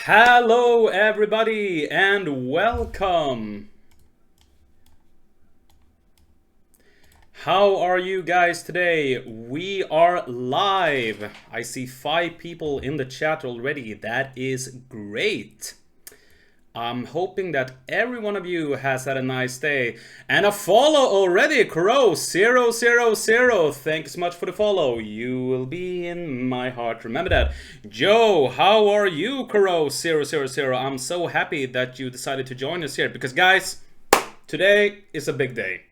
Hello everybody and welcome. How are you guys today? We are live. I see 5 people in the chat already. That is great. I'm hoping that every one of you has had a nice day. And a follow already, Crow000. Thanks much for the follow. You will be in my heart. Remember that. Joe, how are you, Crow000? I'm so happy that you decided to join us here. Because guys, today is a big day.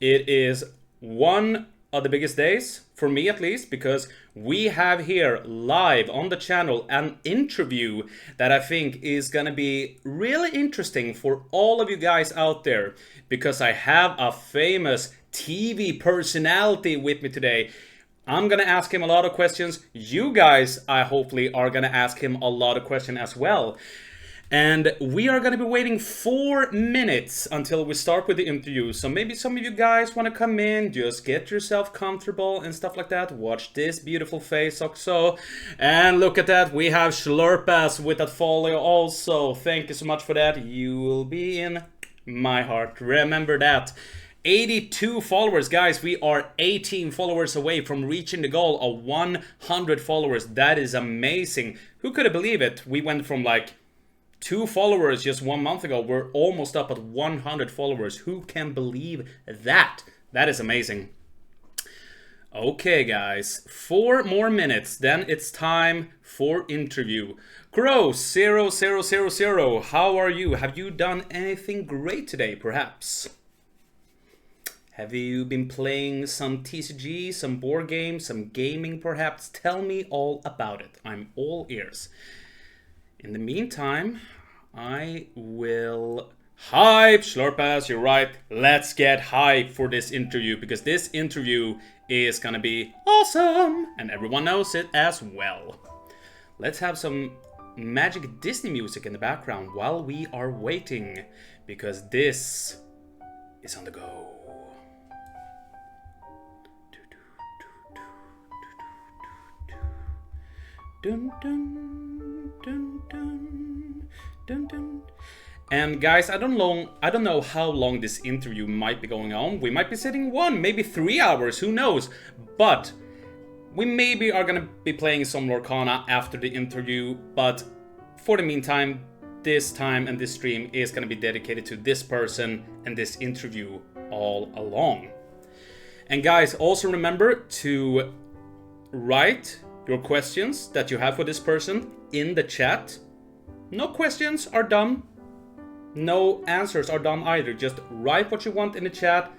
It is one of the biggest days, for me at least, because we have here live on the channel an interview that I think is gonna be really interesting for all of you guys out there, because I have a famous TV personality with me today. I'm gonna ask him a lot of questions. You guys, I hopefully are gonna ask him a lot of questions as well. And we are going to be waiting 4 minutes until we start with the interview. So maybe some of you guys want to come in, just get yourself comfortable and stuff like that. Watch this beautiful face also. And look at that, we have Slurpas with that follow also. Thank you so much for that. You will be in my heart. Remember that. 82 followers, guys. We are 18 followers away from reaching the goal of 100 followers. That is amazing. Who could have believed it? We went from like 2 followers just 1 month ago. We're almost up at 100 followers. Who can believe that? That is amazing. Okay, guys. 4 more minutes. Then it's time for interview. Crow000. How are you? Have you done anything great today, perhaps? Have you been playing some TCG, some board games, some gaming, perhaps? Tell me all about it. I'm all ears. In the meantime, I will hype Slurpas, you're right. Let's get hype for this interview, because this interview is gonna be awesome and everyone knows it as well. Let's have some magic Disney music in the background while we are waiting, because this is on the go. Dun dun dun dun dun dun. And guys, I don't know how long this interview might be going on. We might be sitting 1, maybe 3 hours, who knows? But we maybe are gonna be playing some Lorcana after the interview. But for the meantime, this time and this stream is gonna be dedicated to this person and this interview all along. And guys, also remember to write your questions that you have for this person in the chat. No questions are dumb. No answers are dumb either. Just write what you want in the chat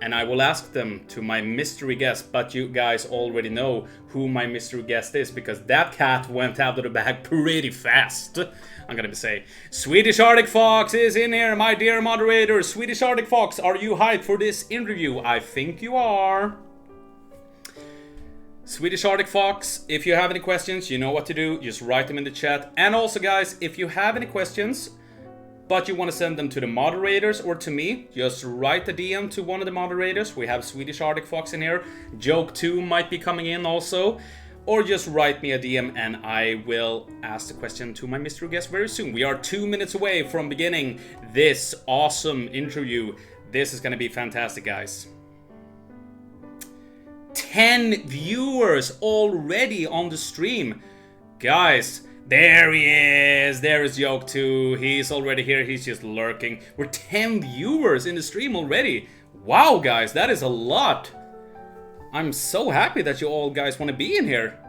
and I will ask them to my mystery guest. But you guys already know who my mystery guest is, because that cat went out of the bag pretty fast. I'm gonna say, Swedish Arctic Fox is in here, my dear moderator. Swedish Arctic Fox, are you hyped for this interview? I think you are. Swedish Arctic Fox, if you have any questions, you know what to do. Just write them in the chat. And also, guys, if you have any questions, but you want to send them to the moderators or to me, just write a DM to one of the moderators. We have Swedish Arctic Fox in here. Joke 2 might be coming in also. Or just write me a DM and I will ask the question to my mystery guest very soon. We are 2 minutes away from beginning this awesome interview. This is going to be fantastic, guys. 10 viewers already on the stream. Guys, there he is. There is Joke 2. He's already here. He's just lurking. We're 10 viewers in the stream already. Wow, guys, that is a lot. I'm so happy that you all guys want to be in here,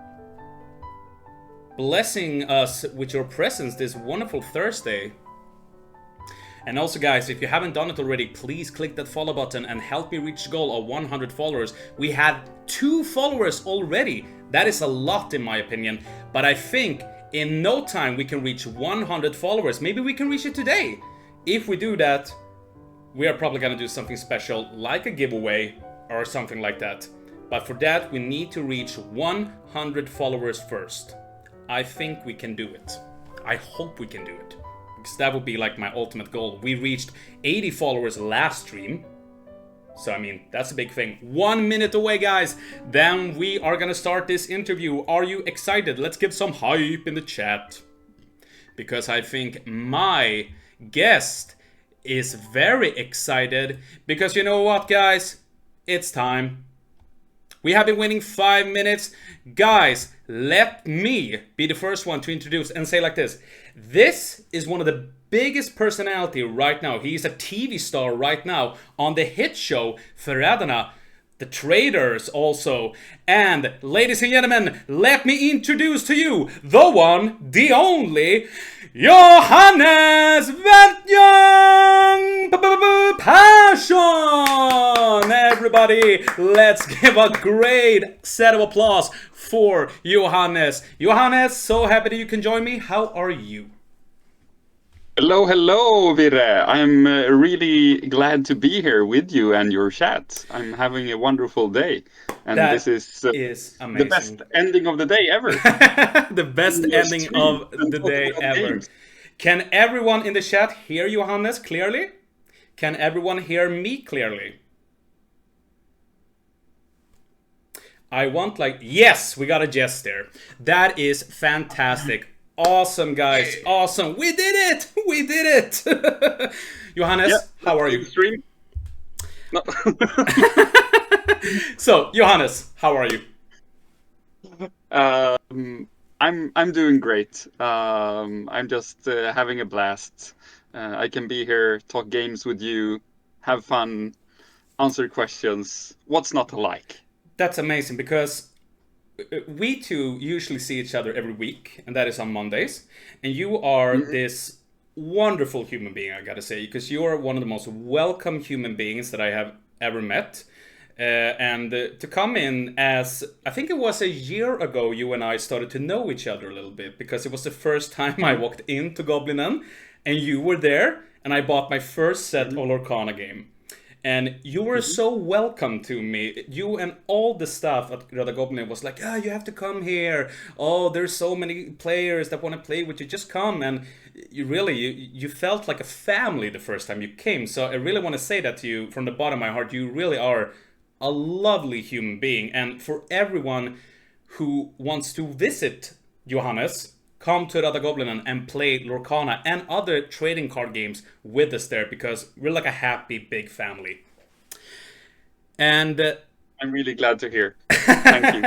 blessing us with your presence this wonderful Thursday. And also, guys, if you haven't done it already, please click that follow button and help me reach the goal of 100 followers. We had 2 followers already. That is a lot in my opinion. But I think in no time we can reach 100 followers. Maybe we can reach it today. If we do that, we are probably gonna do something special, like a giveaway or something like that. But for that, we need to reach 100 followers first. I think we can do it. I hope we can do it, because that would be like my ultimate goal. We reached 80 followers last stream. So, I mean, that's a big thing. 1 minute away, guys. Then we are gonna start this interview. Are you excited? Let's give some hype in the chat. because I think my guest is very excited. Because you know what, guys? It's time. We have been waiting 5 minutes. Guys, let me be the first one to introduce and say like this. This is one of the biggest personality right now. He is a TV star right now on the hit show förrädarna. The Traders also. And ladies and gentlemen, let me introduce to you the one, the only, Johannes Wretljung Persson! Everybody, let's give a great set of applause for Johannes. Johannes, so happy that you can join me. How are you? Hello, hello, Virre. I'm really glad to be here with you and your chat. I'm having a wonderful day. And That this is the amazing. best ending of the day ever. The best Your ending stream of and the talk day about ever. games. Can everyone in the chat hear Johannes clearly? Can everyone hear me clearly? I want yes, we got a yes there. That is fantastic. Awesome, guys. Awesome. We did it. We did it. Johannes, Yeah, how are you? Stream? No. So, Johannes, how are you? I'm doing great. I'm just having a blast. I can be here, talk games with you, have fun, answer questions. What's not to like? That's amazing because we two usually see each other every week, and that is on Mondays. And you are this wonderful human being, I gotta say, because you are one of the most welcome human beings that I have ever met. To come in as, I think it was a year ago, you and I started to know each other a little bit, because it was the first time I walked into Goblinen, and you were there, and I bought my first set of Lorcana game. And you were so welcome to me. You and all the staff at Röda Goblin was like, you have to come here. Oh, there's so many players that want to play with you. Just come. And you felt like a family the first time you came. So I really want to say that to you from the bottom of my heart. You really are a lovely human being. And for everyone who wants to visit Johannes, come to Röda Goblinen and play Lorcana and other trading card games with us there, because we're like a happy big family. And I'm really glad to hear. Thank you.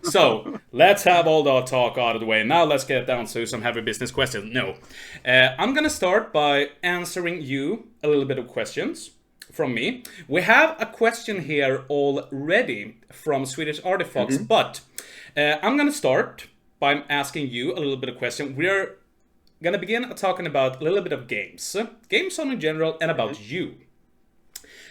So let's have all the talk out of the way. Now let's get down to some heavy business questions. No, I'm gonna start by answering you a little bit of questions from me. We have a question here already from Swedish Artifacts, but I'm gonna start by asking you a little bit of question. We're gonna begin talking about a little bit of games on in general, and about you.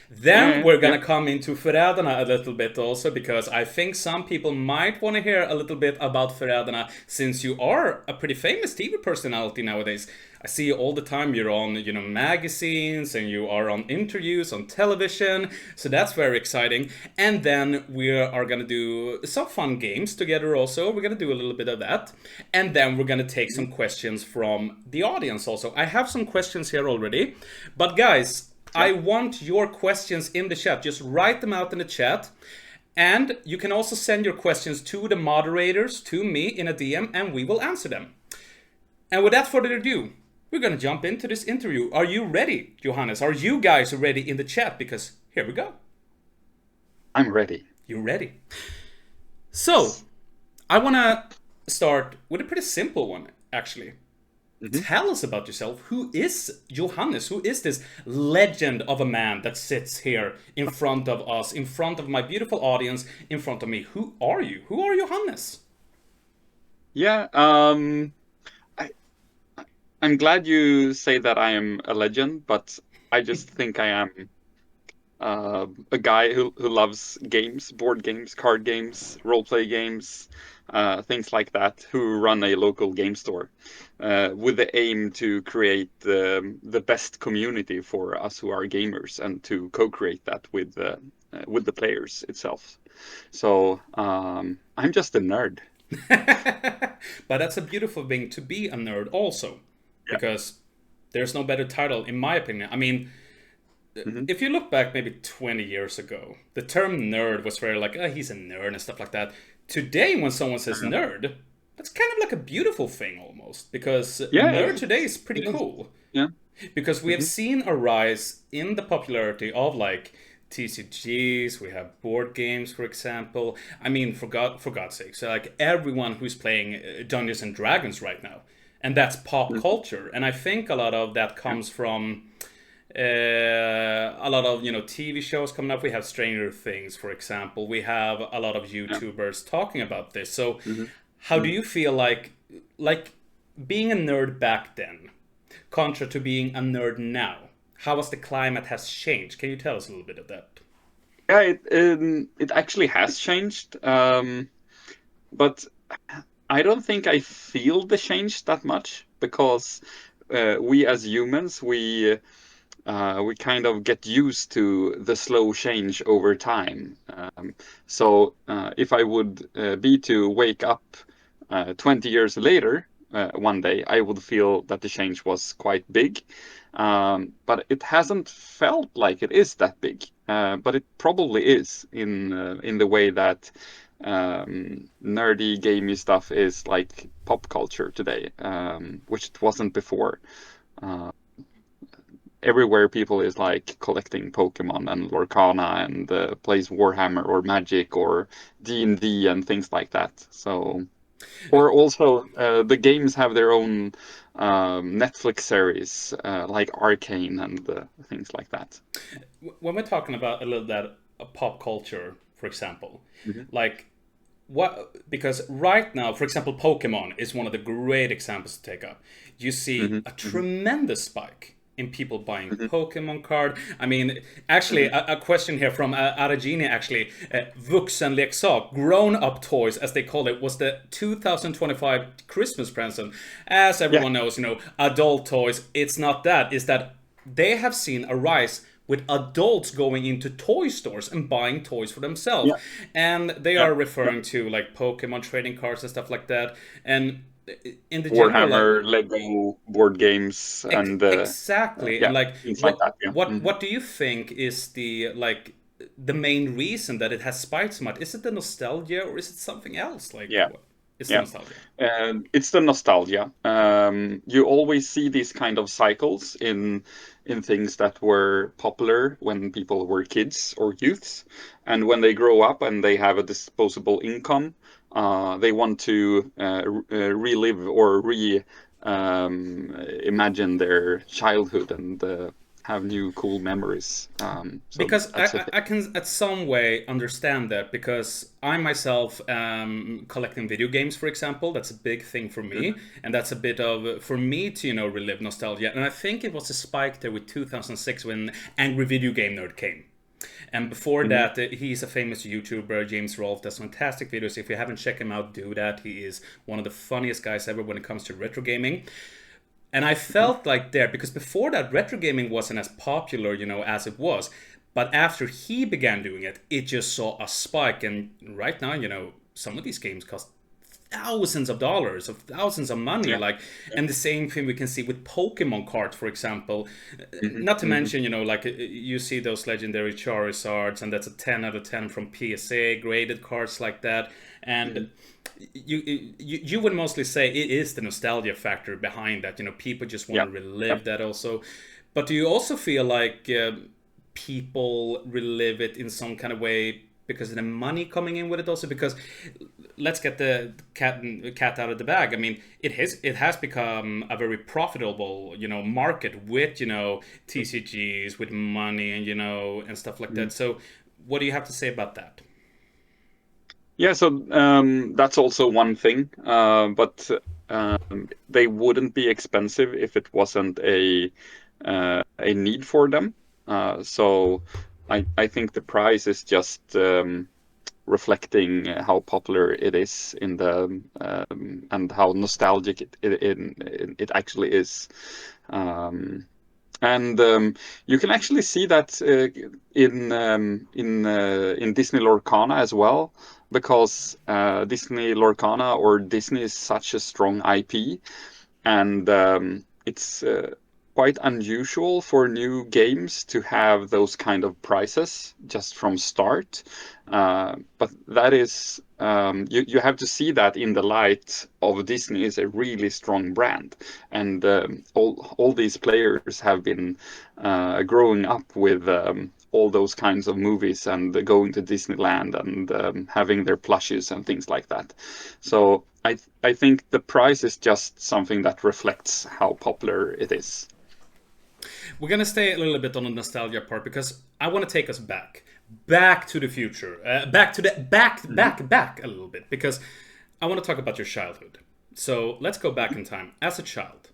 Then we're gonna come into förrädarna a little bit also, because I think some people might want to hear a little bit about förrädarna, since you are a pretty famous TV personality nowadays. I see you all the time. You're on, magazines, and you are on interviews on television. So that's very exciting. And then we are gonna do some fun games together also. We're gonna do a little bit of that. And then we're gonna take some questions from the audience also. I have some questions here already. But guys, I want your questions in the chat. Just write them out in the chat. And you can also send your questions to the moderators, to me in a DM, and we will answer them. And without further ado, we're gonna jump into this interview. Are you ready, Johannes? Are you guys ready in the chat? Because here we go. I'm ready. You're ready. So, I wanna start with a pretty simple one, actually. Tell us about yourself. Who is Johannes? Who is this legend of a man that sits here in front of us, in front of my beautiful audience, in front of me? Who are you? Who are Johannes? Yeah, I'm glad you say that I am a legend, but I just think I am a guy who loves games, board games, card games, role-play games, things like that, who run a local game store with the aim to create the best community for us who are gamers, and to co-create that with the players itself. So I'm just a nerd. But that's a beautiful thing, to be a nerd also, because there's no better title, in my opinion. I mean, if you look back maybe 20 years ago, the term nerd was very like, he's a nerd and stuff like that. Today, when someone says nerd, That's kind of like a beautiful thing almost, because Yeah, nerd today is pretty it is. cool. Yeah. Because we have seen a rise in the popularity of like TCGs, we have board games, for example. I mean, for God's sake, so like everyone who's playing Dungeons and Dragons right now, and that's pop Mhm. culture. And I think a lot of that Yeah. comes from a lot of TV shows coming up. We have Stranger Things, for example. We have a lot of Yeah. YouTubers talking about this. So, Hmm. how do you feel like being a nerd back then, contra to being a nerd now? How has the climate has changed? Can you tell us a little bit of that? Yeah, it actually has changed, but I don't think I feel the change that much because we as humans we kind of get used to the slow change over time. So if I would be to wake up 20 years later one day, I would feel that the change was quite big. But it hasn't felt like it is that big. But it probably is in the way that nerdy, gamey stuff is like pop culture today, which it wasn't before. Uh, Everywhere people is like collecting Pokemon and Lorcana and plays Warhammer or Magic or D&D and things like that. So, or also the games have their own Netflix series like Arcane and things like that. When we're talking about a little bit of pop culture, for example, Hmm. like what, because right now, for example, Pokemon is one of the great examples to take up. You see Hmm. a Hmm. tremendous spike in people buying Hmm. Pokemon card. I mean, actually, Hmm. a question here from Aragini, actually, vuxenleksak, grown-up toys, as they call it, was the 2025 Christmas present. As Yeah, everyone knows, adult toys, it's not that. It's that they have seen a rise with adults going into toy stores and buying toys for themselves. yeah, And they yeah, are yeah. referring to like Pokemon trading cards and stuff like that. And in the general, like, Warhammer, Lego, board games, and exactly. And yeah, like, things like what that. Yeah. what Mhm. what do you think is the main reason that it has spiked so much? Is it the nostalgia, or is it something else? Like, Yeah. what? It's the Yeah, nostalgia. it's the nostalgia. You always see these kind of cycles in things that were popular when people were kids or youths, and when they grow up and they have a disposable income, they want to relive or re imagine their childhood and have new cool memories. So Because that's a thing. I can at some way understand that, because I myself collecting video games, for example. That's a big thing for me, Mhm. and that's a bit of for me to relive nostalgia. And I think it was a spike there with 2006 when Angry Video Game Nerd came. And before Mhm. that, he's a famous YouTuber, James Rolfe, does fantastic videos. If you haven't checked him out, do that. He is one of the funniest guys ever when it comes to retro gaming. And I Mhm. felt like there, because before that, retro gaming wasn't as popular, as it was. But after he began doing it, it just saw a spike. And right now, some of these games cost thousands of dollars, of thousands of money. Yeah. Like, Yeah. and the same thing we can see with Pokemon cards, for example. Mhm. Not to Mhm. mention, like you see those legendary Charizards, and that's a 10 out of 10 from PSA, graded cards like that. And Mhm. you would mostly say it is the nostalgia factor behind that. People just want Yeah. to Yeah. relive that also. But do you also feel like people relive it in some kind of way because of the money coming in with it also? Because let's get the cat out of the bag. I mean, it has become a very profitable market with TCGs, with money, and and stuff like Mhm. that. So what do you have to say about that? Yeah, so that's also one thing, but they wouldn't be expensive if it wasn't a need for them. So I think the price is just reflecting how popular it is in the and how nostalgic it actually is. Um, and you can actually see that in Disney Lorcana as well, because Disney Lorcana or Disney is such a strong IP, and it's quite unusual for new games to have those kind of prizes just from start. But that is, you have to see that in the light of Disney is a really strong brand, and all these players have been growing up with all those kinds of movies and going to Disneyland and having their plushes and things like that. So I think the price is just something that reflects how popular it is. We're gonna stay a little bit on the nostalgia part because I want to take us back to the future, back to the back a little bit because I want to talk about your childhood. So let's go back in time. As a child,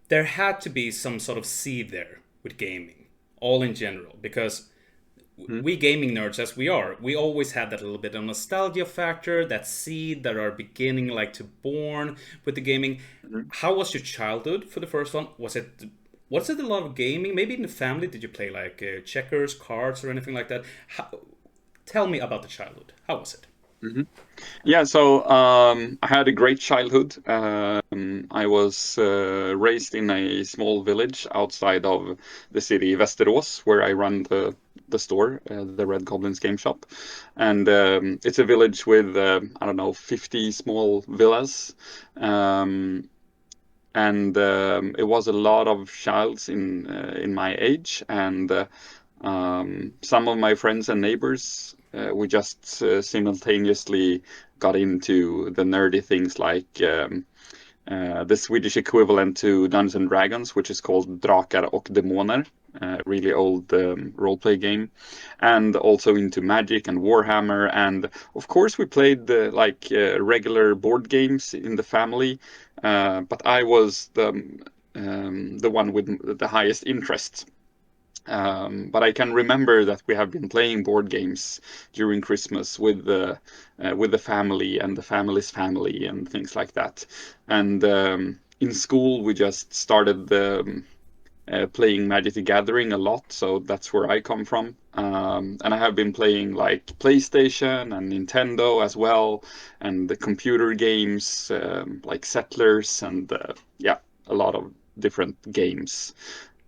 there had to be some sort of seed there with gaming, all in general, because we gaming nerds as we are, we always had that little bit of nostalgia factor, that seed that are beginning like to born with the gaming. How was your childhood for the first one? Was it a lot of gaming? Maybe in the family, did you play like checkers, cards, or anything like that? Tell me about the childhood. How was it? Yeah, so I had a great childhood. I was raised in a small village outside of the city Västerås, where I run the store, the Red Goblin's game shop, and it's a village with I don't know 50 small villas, and it was a lot of childs in my age, and some of my friends and neighbors, we just simultaneously got into the nerdy things like the Swedish equivalent to Dungeons and Dragons, which is called Drakar och Demoner, really old roleplay game, and also into Magic and Warhammer, and of course we played regular board games in the family, but I was the one with the highest interest. But I can remember that we have been playing board games during Christmas with the family and the family's family and things like that. And in school, we just started playing Magic the Gathering a lot, so that's where I come from. And I have been playing like PlayStation and Nintendo as well, and the computer games like Settlers and yeah, a lot of different games.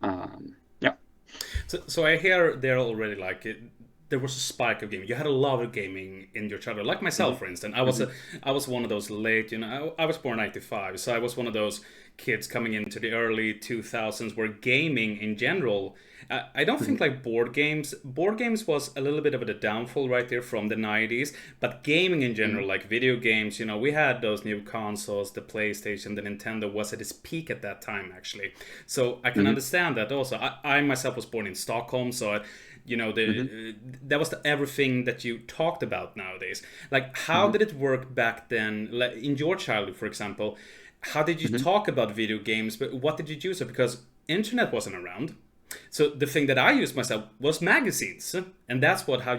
Yeah. So I hear there already like there was a spike of gaming. You had a lot of gaming in your childhood, like myself, for instance. I was one of those late. I was born '95, so I was one of those kids coming into the early 2000s where gaming in general. I don't think like board games. Board games was a little bit of a downfall right there from the '90s, but gaming in general, like video games. We had those new consoles, the PlayStation, the Nintendo was at its peak at that time actually. So I can understand that also. I myself was born in Stockholm, so. That was everything that you talked about nowadays. Like, how did it work back then? Like, in your childhood, for example, how did you talk about video games? But what did you use? Because internet wasn't around. So the thing that I used myself was magazines, and that's what how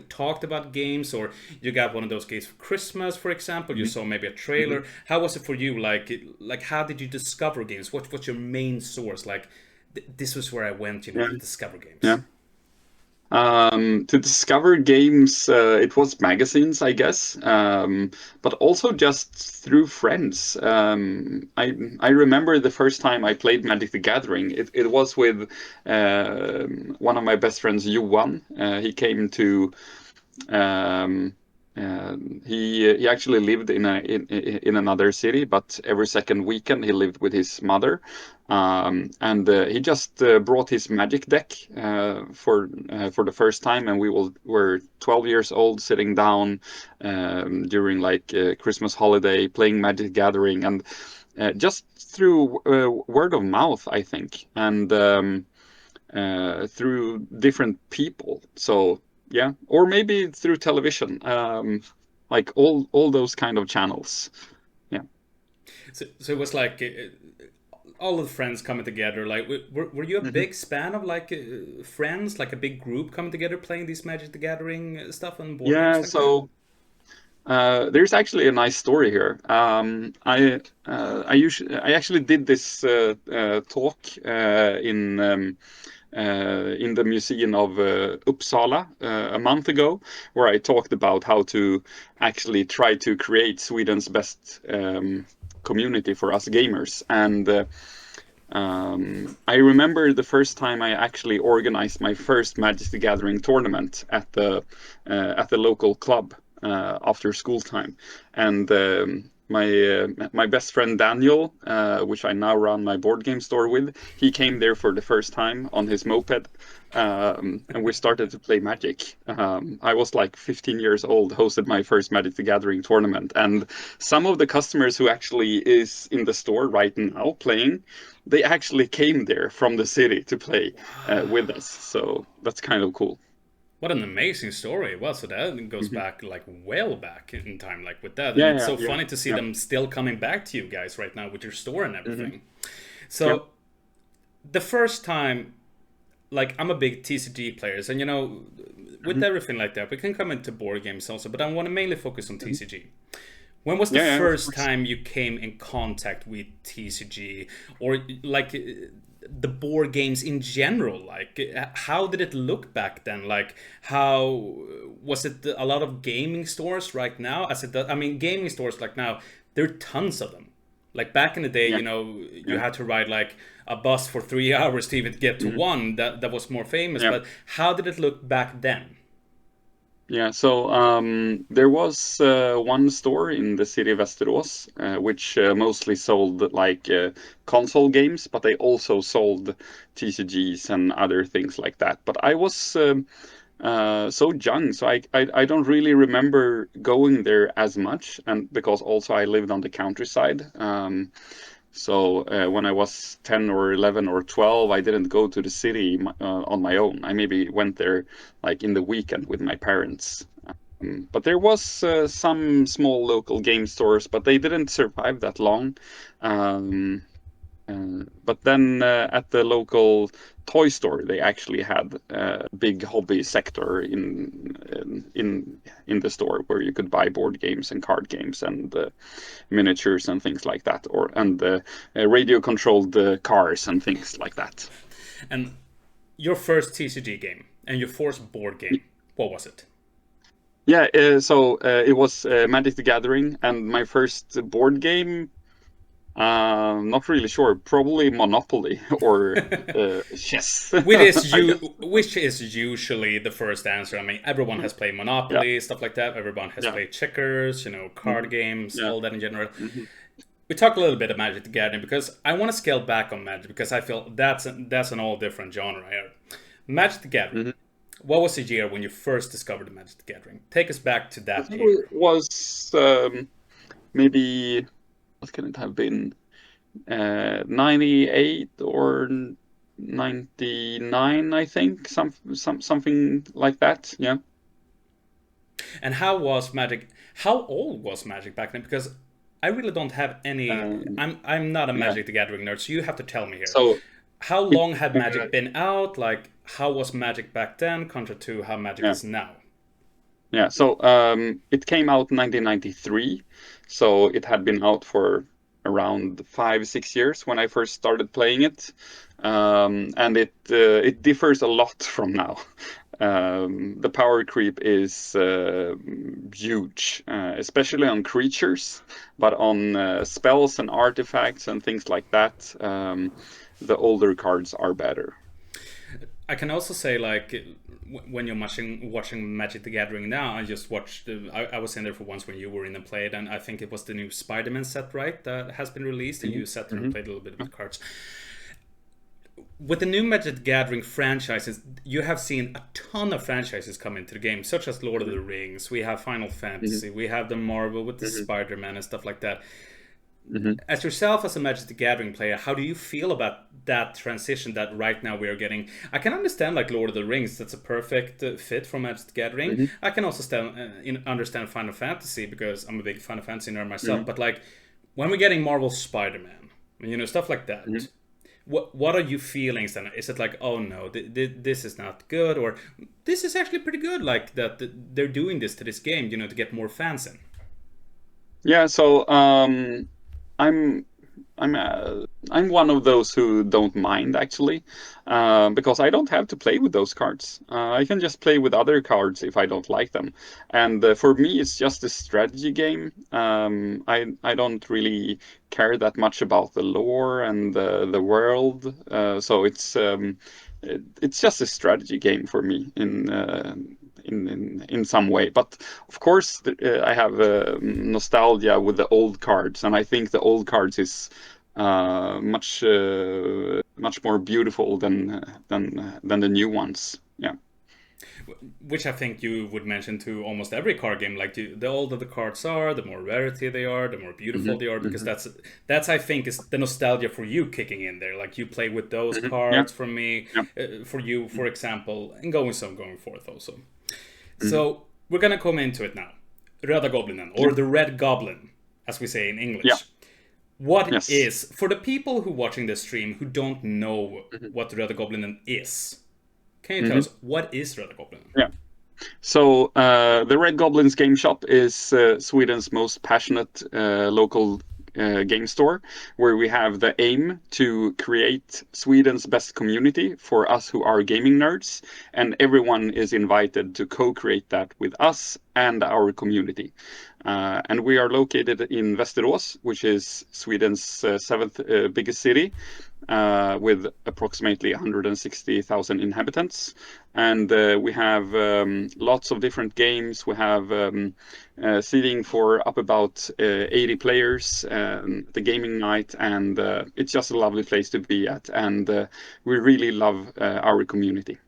talked about games, or you got one of those games for Christmas, for example. You saw maybe a trailer. How was it for you? Like how did you discover games? What's your main source? Like, this was where I went, to discover games. Yeah. To discover games, it was magazines, I guess, but also just through friends. I remember the first time I played Magic the Gathering. It was with one of my best friends, Johan. He came to. He actually lived in another city, but every second weekend he lived with his mother, and he just brought his Magic deck for the first time, and were 12 years old, sitting down during Christmas holiday, playing Magic Gathering, and just through word of mouth, I think, and through different people. So. Yeah, or maybe through television, like all those kind of channels. Yeah. So it was like all of the friends coming together. Like, were you a big span of friends, like a big group coming together playing these Magic the Gathering stuff on board Yeah. games like So there's actually a nice story here. I actually did this talk in the Museum of Uppsala a month ago, where I talked about how to actually try to create Sweden's best community for us gamers. And I remember the first time I actually organized my first Magic the Gathering tournament at the local club after school time, and my best friend Daniel, which I now run my board game store with, he came there for the first time on his moped, and we started to play Magic. I was like 15 years old, hosted my first Magic the Gathering tournament, and some of the customers who actually is in the store right now playing, they actually came there from the city to play with us. So that's kind of cool. What an amazing story. Well, so that goes Hmm. back like well back in time, like with that. And Yeah, it's yeah, so yeah, funny to see yeah. them still coming back to you guys right now with your store and Hmm. everything. Yeah. So the first time, like I'm a big TCG player, and with Hmm. everything like that, we can come into board games also, but I want to mainly focus on Hmm. TCG. When was the Yeah, yeah, of first course. time you came in contact with TCG or like the board games in general? Like, how did it look back then? Like, how was it a lot of gaming stores right now? As it does, I mean, gaming stores like now, there are tons of them. Like back in the day, Yeah, you yeah. had to ride like a bus for 3 hours to even get to Hmm. one that was more famous. Yeah. But how did it look back then? Yeah, so there was one store in the city of Västerås, which mostly sold like console games, but they also sold TCGs and other things like that. But I was so young, so I don't really remember going there as much, and because also I lived on the countryside. So when I was 10 or 11 or 12, I didn't go to the city on my own. I maybe went there like in the weekend with my parents. But there was some small local game stores, but they didn't survive that long. Um, but then at the local toy store, they actually had a big hobby sector in the store where you could buy board games and card games and miniatures and things like that, or and radio controlled cars and things like that. And your first TCG game and your first board game, what was it? Yeah, so it was Magic the Gathering, and my first board game. Not really sure. Probably Monopoly or chess, I guess. Which is usually the first answer. I mean, everyone has played Yeah, Monopoly, stuff like that. Everyone has yeah, played checkers, card hmm, games, yeah, all that in general. hmm, We talk a little bit of Magic the Gathering because I want to scale back on Magic because I feel that's an all different genre here. Magic the Gathering. hmm. What was the year when you first discovered the Magic the Gathering? Take us back to I that think year. it was maybe what can it have been? 98 or 99, I think, something like that. Yeah. And how was Magic? How old was Magic back then? Because I really don't have any. Um, I'm not a yeah. Magic the Gathering nerd, so you have to tell me here. So How it long had Magic been out? Like, how was Magic back then, contra to how Magic yeah. is now? Yeah, so it came out 1993, so it had been out for around 5, 6 years when I first started playing it, and it differs a lot from now. The power creep is huge, especially on creatures, but on spells and artifacts and things like that, the older cards are better. I can also say like when you're watching Magic the Gathering now, I just watched. I was in there for once when you were in and played, and I think it was the new Spider-Man set, right? That has been released, and Hmm. you sat there and Hmm. played a little bit with cards. With the new Magic the Gathering franchises, you have seen a ton of franchises come into the game, such as Lord of the Rings. We have Final Hmm. Fantasy. We have the Marvel with the Hmm. Spider-Man and stuff like that. Hmm. As yourself as a Magic the Gathering player, how do you feel about that transition that right now we are getting? I can understand like Lord of the Rings, that's a perfect fit for Magic the Gathering. Hmm. I can also understand Final Fantasy because I'm a big Final Fantasy nerd myself. Hmm. But like when we're getting Marvel Spider-Man, stuff like Hmm. that. What are you feeling then? Is it like, oh no, this is not good, or this is actually pretty good? Like that they're doing this to this game, to get more fans in. Yeah, so I'm I'm I'm one of those who don't mind actually, because I don't have to play with those cards. I can just play with other cards if I don't like them. And for me, it's just a strategy game. I don't really care that much about the lore and the world, so it's just a strategy game for me in some way. But of course, I have nostalgia with the old cards, and I think the old cards is much more beautiful than the new ones. Yeah. Which I think you would mention to almost every card game. Like the older the cards are, the more rarity they are, the more beautiful Hmm. they are. Because Hmm. that's I think is the nostalgia for you kicking in there. Like you play with those Hmm. Yeah. cards for me, Yeah. for you, for example, and going forth also. Hmm. So we're gonna come into it now. Röda goblinen, Yeah. or the red goblin, as we say in Yeah. English. What Yes. is, for the people who watching this stream who don't know Hmm. what Röda goblinen is, can you tell Hmm. us what is Röda goblinen? Yeah. So the Red Goblin's Game Shop is Sweden's most passionate local game store, where we have the aim to create Sweden's best community for us who are gaming nerds, and everyone is invited to co-create that with us and our community. And we are located in Västerås, which is Sweden's seventh biggest city, with approximately 160,000 inhabitants. And we have lots of different games. We have seating for up about 80 players, the gaming night, and it's just a lovely place to be at. And we really love our community.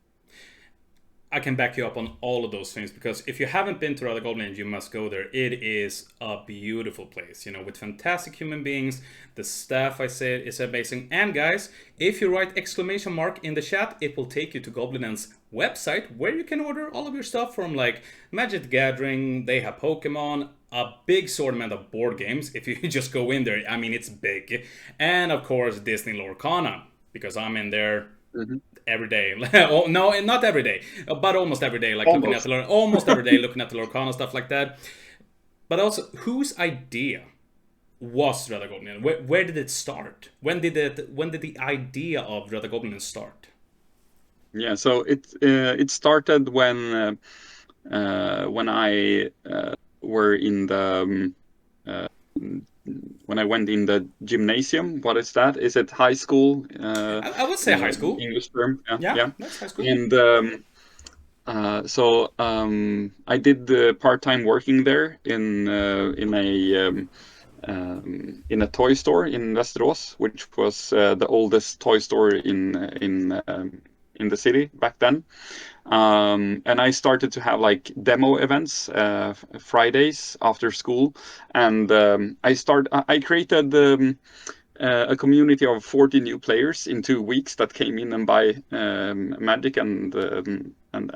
I can back you up on all of those things because if you haven't been to Röda Goblin, you must go there. It is a beautiful place, you know, with fantastic human beings. The staff, I said, is amazing. And guys, if you write exclamation mark in the chat, it will take you to Goblinens website where you can order all of your stuff from like Magic the Gathering. They have Pokemon, a big assortment of board games. If you just go in there, I mean, it's big. And of course, Disney Lorcana, because I'm in there Hmm. every day. Oh, no, not every day, but almost every day. Like looking at Almost. the almost every day, looking at the Lorcana stuff like that. But also, whose idea was Röda Goblin? Where did it start? When did the idea of Röda Goblin start? Yeah, so it started when I were in the uh, when I went in the gymnasium. What is that? Is it high school? I would say high school. English term. Yeah, Yeah, yeah. that's high school. And so I did the part-time working there in a toy store in Västerås, which was the oldest toy store in the city back then. And I started to have like demo events Fridays after school, and I created a community of 40 new players in 2 weeks that came in and buy Magic and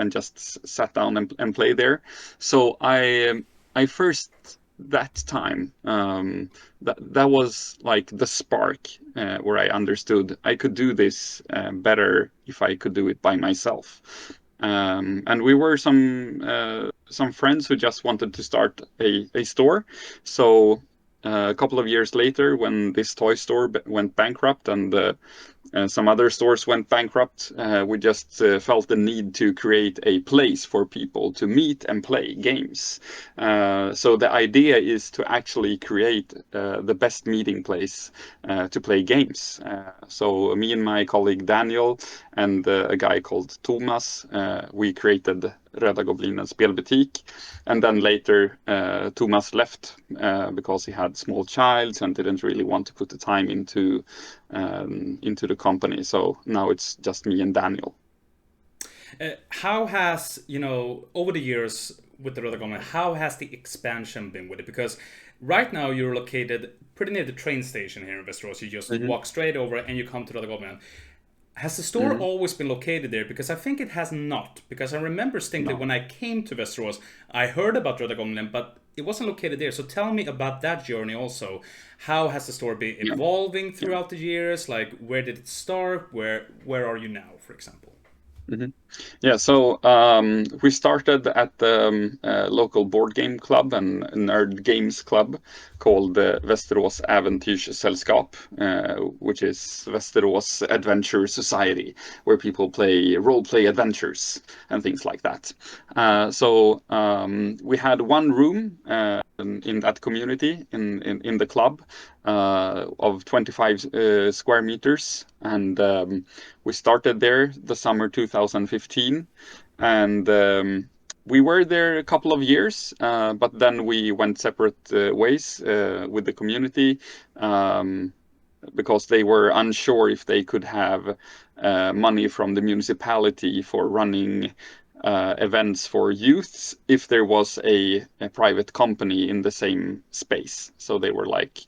just sat down and play there. So I first that time that was like the spark where I understood I could do this better if I could do it by myself. And we were some friends who just wanted to start a store. So a couple of years later, when this toy store went bankrupt and some other stores went bankrupt, we just felt the need to create a place for people to meet and play games. So the idea is to actually create the best meeting place to play games. So me and my colleague Daniel and a guy called Thomas, we created Röda Goblinens spelbutik, and then later Thomas left because he had small childs and didn't really want to put the time into the company. So now it's just me and Daniel. How has, you know, over the years with the Röda Goblin, how has the expansion been with it? Because right now you're located pretty near the train station here in Västerås. You just Hmm. walk straight over and you come to Röda Goblin. Has the store Hmm. always been located there? Because I think it has not. Because I remember distinctly No. when I came to Västerås, I heard about Röda Goblin, but it wasn't located there. So tell me about that journey also. How has the store been Yeah. evolving Yeah. throughout the years? Like, where did it start? Where are you now, for example? Mhm. Yeah, so we started at the local board game club and nerd games club called the Västerås Äventyrssällskap, which is Västerås Adventure Society, where people play role-play adventures and things like that. So we had one room in that community in the club of 25 square meters, and we started there the summer 2015, and we were there a couple of years, but then we went separate ways with the community because they were unsure if they could have money from the municipality for running events for youths if there was a private company in the same space. So they were like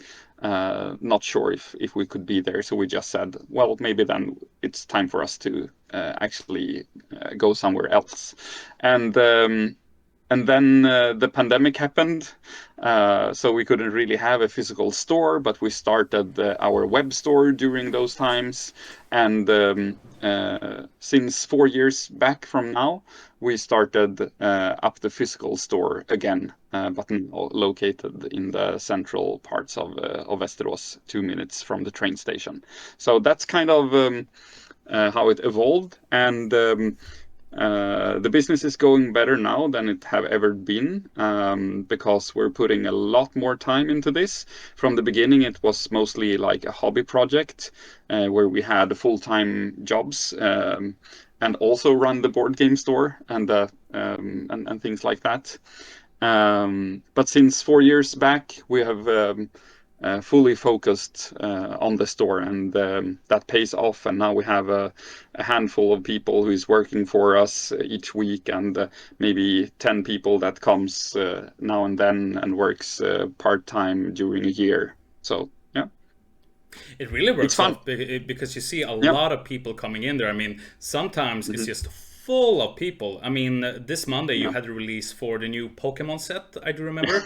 not sure if we could be there. So we just said, well, maybe then it's time for us to actually go somewhere else. And then the pandemic happened, so we couldn't really have a physical store, but we started our web store during those times. And since 4 years back from now, we started up the physical store again, but now located in the central parts of Västerås, 2 minutes from the train station. So that's kind of how it evolved. And the business is going better now than it have ever been because we're putting a lot more time into this. From the beginning, it was mostly like a hobby project where we had full-time jobs and also run the board game store and things like that. But since 4 years back, we have fully focused on the store, and that pays off. And now we have a handful of people who is working for us each week, and maybe 10 people that comes now and then and works part-time during a year. So yeah, It really it's works fun. out because you see a Yeah. lot of people coming in there. I mean, sometimes it's Mhm. just full of people. I mean, this Monday you Yeah. had a release for the new Pokemon set, I do remember.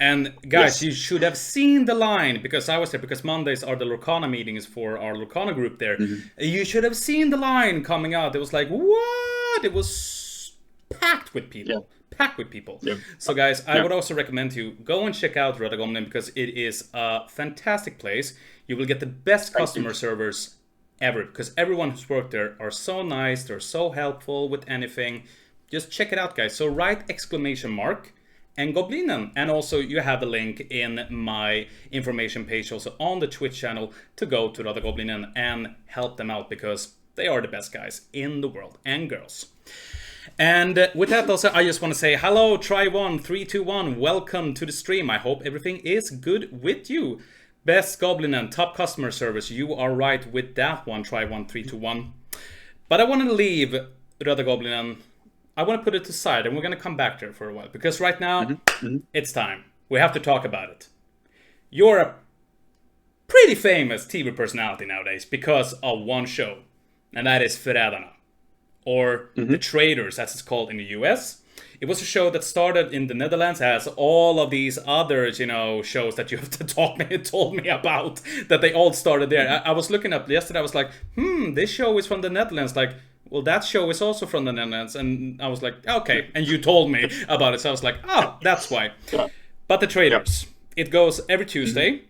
And guys, Yes. you should have seen the line because I was there because Mondays are the Lorcana meetings for our Lorcana group there. Mhm. You should have seen the line coming out. It was like, what? It was packed with Yeah. people. Packed with people. Yeah. So, guys, I Yeah. would also recommend you go and check out Röda because it is a fantastic place. You will get the best Thank you. customer servers ever because everyone who's worked there are so nice. They're so helpful with anything. Just check it out, guys. So, write exclamation mark and Goblinen. And also, you have the link in my information page, also on the Twitch channel, to go to Röda Goblinen and help them out because they are the best guys in the world and girls. And with that also, I just want to say hello, Try1321. Welcome to the stream. I hope everything is good with you. Best Goblin and top customer service. You are right with that one, Try1321. But I want to leave Röda Goblin. I want to put it aside, and we're going to come back to it for a while because right now it's time. We have to talk about it. You're a pretty famous TV personality nowadays because of one show, and that is förrädarna, or The Traders, as it's called in the US. It was a show that started in the Netherlands, as all of these other, shows that you have told me about, that they all started there. I was looking up yesterday, I was like, this show is from the Netherlands. Like, well, that show is also from the Netherlands. And I was like, okay. And you told me about it, so I was like, oh, that's why. Yeah. But The Yeah. Traders, it goes every Tuesday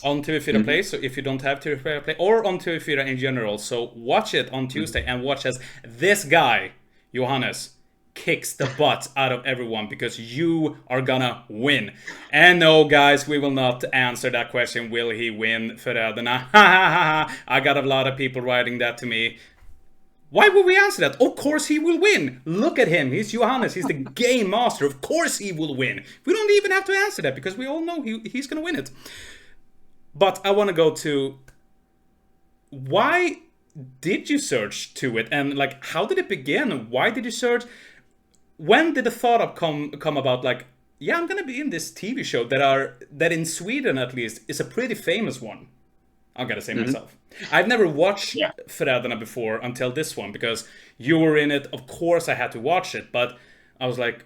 on TV4 Play, so if you don't have TV4 Play, or on TV4 in general, so watch it on Tuesday and watch as this guy, Johannes, kicks the butt out of everyone because you are gonna win. And no, guys, we will not answer that question, will he win förrädarna? I got a lot of people writing that to me. Why would we answer that? Of course he will win. Look at him. He's Johannes. He's the game master. Of course he will win. We don't even have to answer that because we all know he's gonna win it. But I want to go to why did you search to it, and like how did it begin? Why did you search? When did the thought up come about? Like, yeah, I'm gonna be in this TV show that in Sweden at least is a pretty famous one. I gotta say myself. I've never watched Yeah. Förrädarna before until this one because you were in it. Of course, I had to watch it, but I was like,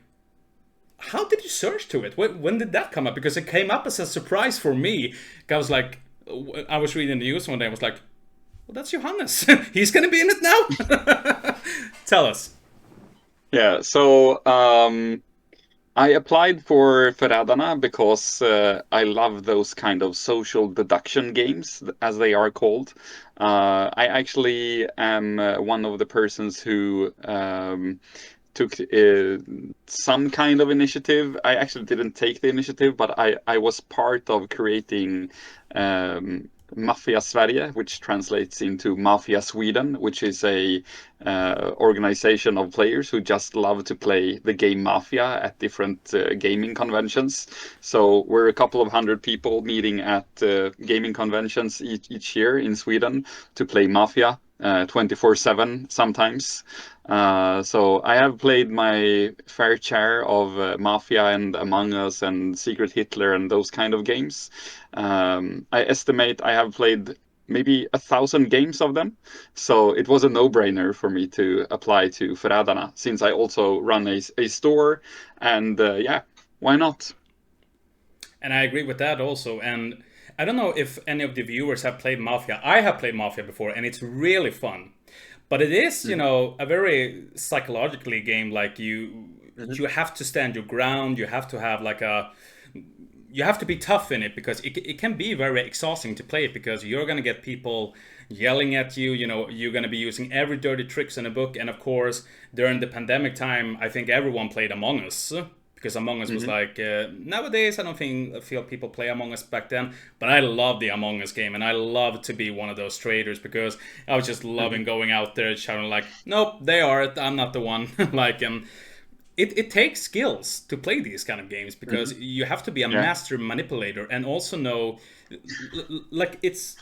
how did you search to it? When did that come up? Because it came up as a surprise for me. I was like, I was reading the news one day. I was like, Well, that's Johannes. He's gonna be in it now. Tell us. Yeah, so I applied for förrädarna because I love those kind of social deduction games, as they are called. I actually am one of the persons who took some kind of initiative. I actually didn't take the initiative, but I was part of creating Mafia Sverige, which translates into Mafia Sweden, which is a organization of players who just love to play the game Mafia at different gaming conventions. So we're a couple of hundred people meeting at gaming conventions each year in Sweden to play Mafia 24/7 sometimes. So I have played my fair share of Mafia and Among Us and Secret Hitler and those kind of games. I estimate I have played maybe 1,000 games of them. So it was a no-brainer for me to apply to förrädarna, since I also run a store. And yeah, why not? And I agree with that also. And I don't know if any of the viewers have played Mafia. I have played Mafia before, and it's really fun. But it is, you know, a very psychologically game. Like you have to stand your ground. You have to have like a, you have to be tough in it because it can be very exhausting to play it because you're gonna get people yelling at you. You know, you're gonna be using every dirty tricks in a book. And of course, during the pandemic time, I think everyone played Among Us because Among Us was like nowadays I don't feel people play Among Us back then, but I love the Among Us game and I love to be one of those traders because I was just loving going out there shouting like, nope, they are it, I'm not the one. Like it takes skills to play these kind of games because you have to be a Yeah. master manipulator and also know like it's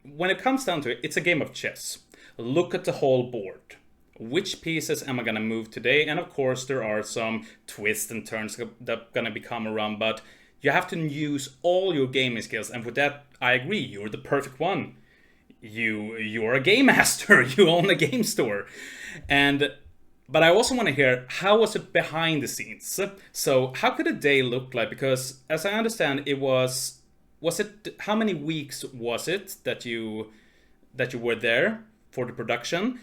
when it comes down to it, it's a game of chess. Look at the whole board. Which pieces am I gonna move today? And of course, there are some twists and turns that gonna become around, but you have to use all your gaming skills. And with that, I agree. You're the perfect one. You're a game master. You own a game store, and but I also want to hear how was it behind the scenes. So how could a day look like? Because as I understand, it was it how many weeks was it that you were there for the production?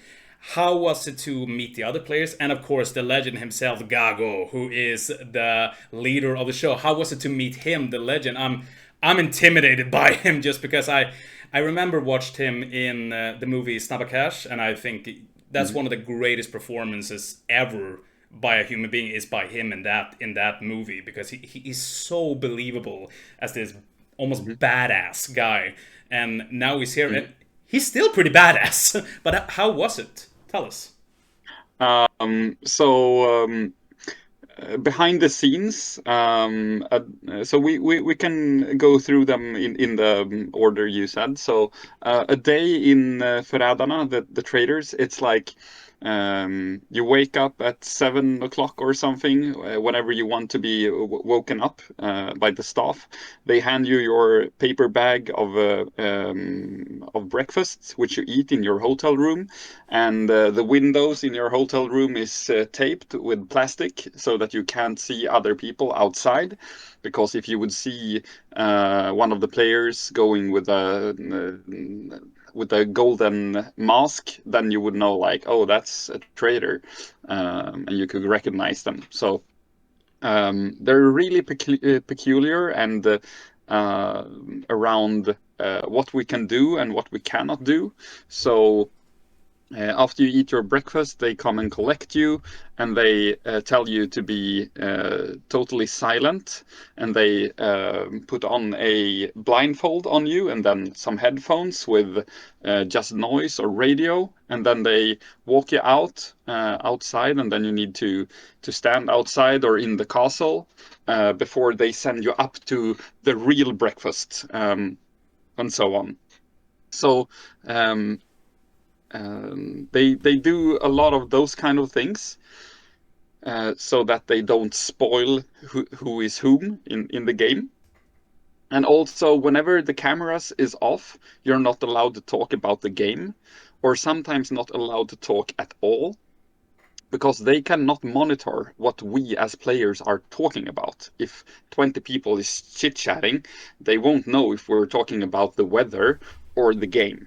How was it to meet the other players? And of course, the legend himself, Gago, who is the leader of the show. How was it to meet him, the legend? I'm intimidated by him just because I remember watched him in the movie Snabba Cash, and I think that's one of the greatest performances ever by a human being is by him in that movie because he is so believable as this almost badass guy, and now he's here. And he's still pretty badass. But how was it? Tell us. So behind the scenes, so we can go through them in the order you said. So a day in förrädarna, the traders, it's like you wake up at 7 o'clock or something, whenever you want to be woken up by the staff. They hand you your paper bag of breakfast, which you eat in your hotel room, and the windows in your hotel room is taped with plastic so that you can't see other people outside. Because if you would see one of the players going with a golden mask, then you would know like, oh, that's a traitor, and you could recognize them. So they're really peculiar and around what we can do and what we cannot do. So after you eat your breakfast, they come and collect you, and they tell you to be totally silent, and they put on a blindfold on you, and then some headphones with just noise or radio, and then they walk you outside, and then you need to stand outside or in the castle before they send you up to the real breakfast, and so on. So they do a lot of those kind of things so that they don't spoil who is whom in the game. And also, whenever the cameras is off, you're not allowed to talk about the game, or sometimes not allowed to talk at all, because they cannot monitor what we as players are talking about. If 20 people is chit-chatting, they won't know if we're talking about the weather or the game.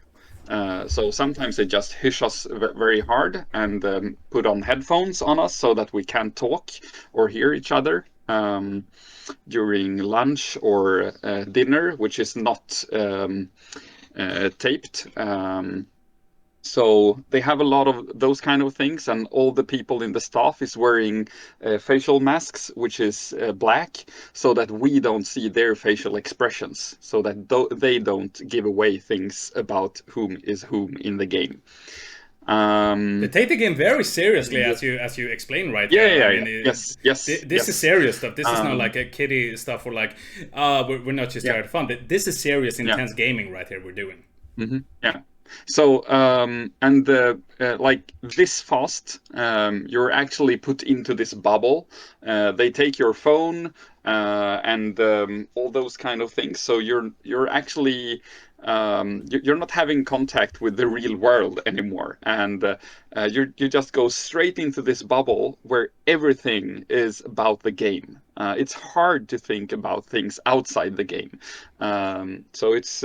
So sometimes they just hush us very hard and put on headphones on us so that we can't talk or hear each other during lunch or dinner, which is not taped. So they have a lot of those kind of things, and all the people in the staff is wearing facial masks, which is black, so that we don't see their facial expressions, so that they don't give away things about whom is whom in the game. They take the game very seriously, as you explain right Yeah, there. yeah, I yeah. mean, Yes, yes, this yes. is serious stuff. This is not like a kiddie stuff or like, we're not just there for fun. But this is serious, intense gaming right here we're doing. Yeah. So, and like this fast, you're actually put into this bubble. They take your phone and all those kind of things. So you're actually you're not having contact with the real world anymore, and you just go straight into this bubble where everything is about the game. It's hard to think about things outside the game. So it's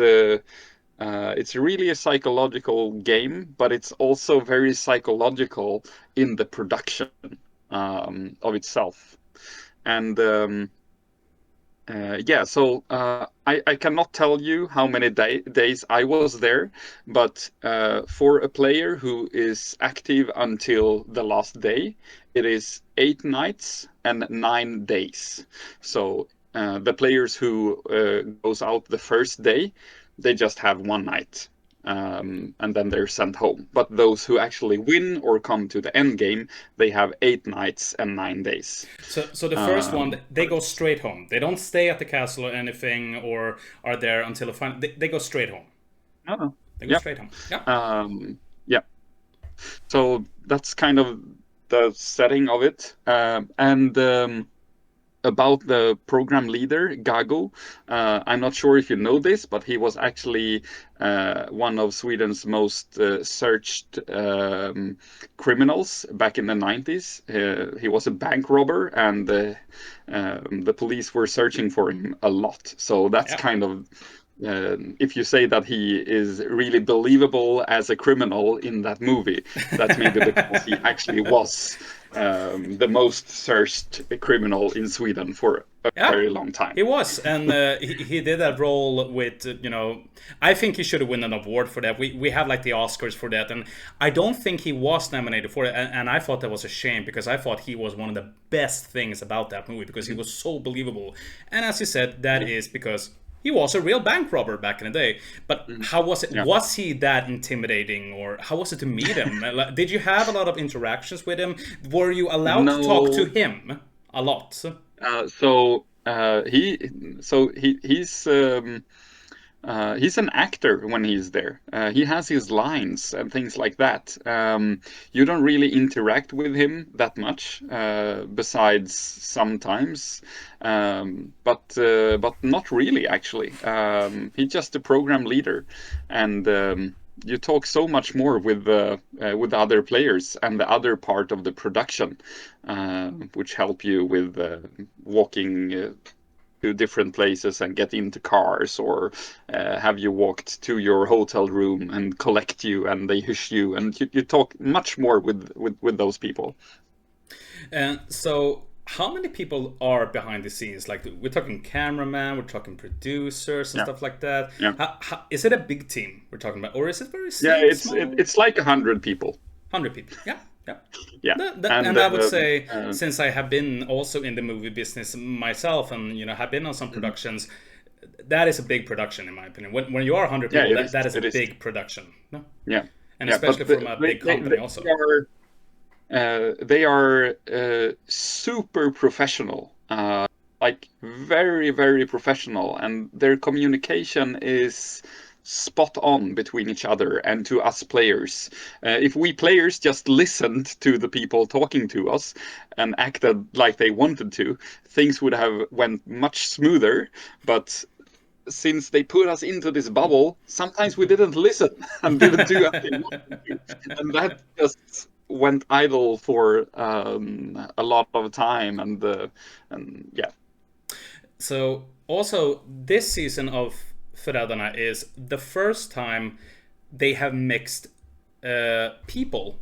really a psychological game, but it's also very psychological in the production of itself. And yeah, so I cannot tell you how many days I was there, but for a player who is active until the last day, it is 8 nights and 9 days. So the players who goes out the first day, they just have 1 night, and then they're sent home. But those who actually win or come to the end game, they have 8 nights and 9 days. So the first one, they go straight home. They don't stay at the castle or anything, or are there until the final. They go straight home. Oh, They go straight home. Yeah. Yeah. So that's kind of the setting of it, and about the program leader, Gago. I'm not sure if you know this, but he was actually one of Sweden's most searched criminals back in the 90s. He was a bank robber, and the police were searching for him a lot. So that's kind of, if you say that he is really believable as a criminal in that movie, that's maybe because he actually was the most searched criminal in Sweden for a very long time. He was, and he did that role with, I think he should have won an award for that. We have like the Oscars for that, and I don't think he was nominated for it, and I thought that was a shame, because I thought he was one of the best things about that movie, because he was so believable. And as you said, that is because he was a real bank robber back in the day. But how was it? Was he that intimidating, or how was it to meet him? Did you have a lot of interactions with him? Were you allowed to talk to him a lot? He's an actor when he's there. He has his lines and things like that. You don't really interact with him that much, besides sometimes, but not really actually. He's just a program leader, and you talk so much more with the other players and the other part of the production, which help you with walking to different places and get into cars, or have you walked to your hotel room and collect you, and they hush you, and you talk much more with those people. And so how many people are behind the scenes? Like, we're talking cameraman, we're talking producers and stuff like that. Is it a big team we're talking about, or is it very small? Yeah, it's like 100 people. 100 people. Yeah. And I would say, since I have been also in the movie business myself, and have been on some productions, that is a big production in my opinion. When you are 100 people, that is a big production. No? Yeah, and especially from a big company also. They are super professional, like very, very professional, and their communication is spot on between each other and to us players. If we players just listened to the people talking to us and acted like they wanted to, things would have went much smoother. But since they put us into this bubble, sometimes we didn't listen and didn't do what they wanted to, and that just went idle for a lot of time, and yeah. So also this season of Förrädarna is the first time they have mixed people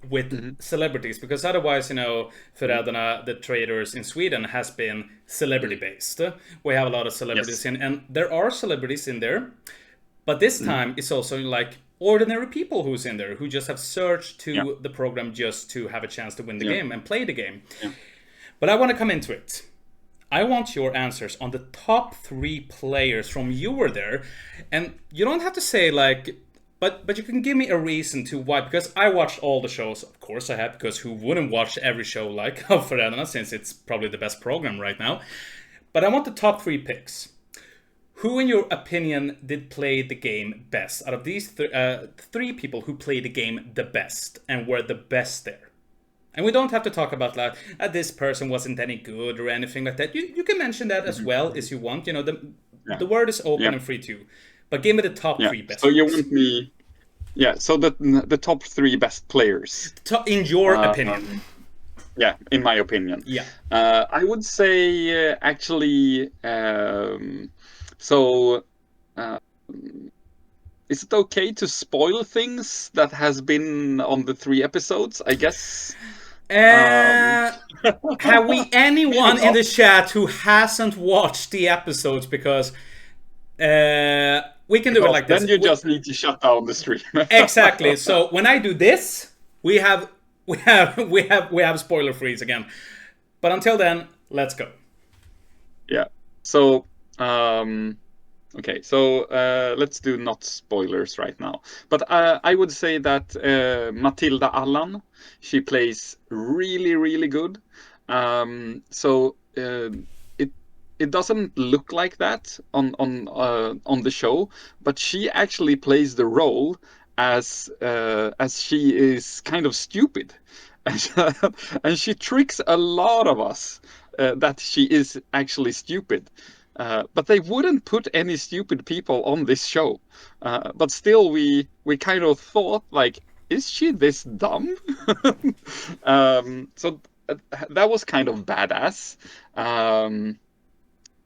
with celebrities, because otherwise, förrädarna, the traders in Sweden, has been celebrity based. We have a lot of celebrities in, and there are celebrities in there, but this time it's also like ordinary people who's in there who just have searched to the program just to have a chance to win the game and play the game. But I want to come into it. I want your answers on the top 3 players from you were there, and you don't have to say like, but you can give me a reason to why, because I watched all the shows, of course I have, because who wouldn't watch every show like of Förrädarna, since it's probably the best program right now. But I want the top 3 picks. Who, in your opinion, did play the game best out of these 3 people who played the game the best and were the best there? And we don't have to talk about like this person wasn't any good or anything like that. You can mention that as well as you want. The word is open and free to you. But give me the top 3 best. So you want me? Yeah. So the top 3 best players. In your opinion. Yeah, in my opinion. Yeah. I would say actually. Is it okay to spoil things that has been on the 3 episodes? I guess. Have we anyone in the chat who hasn't watched the episodes? Because we can do it like this. Then you just need to shut down the stream. Exactly. So when I do this, we have spoiler freeze again. But until then, let's go. Yeah. So okay. So let's do not spoilers right now. But I would say that Matilda Allan, she plays really, really good. It doesn't look like that on the show, but she actually plays the role as she is kind of stupid, and she tricks a lot of us that she is actually stupid. But they wouldn't put any stupid people on this show. But still, we kind of thought like, is she this dumb? So that was kind of badass.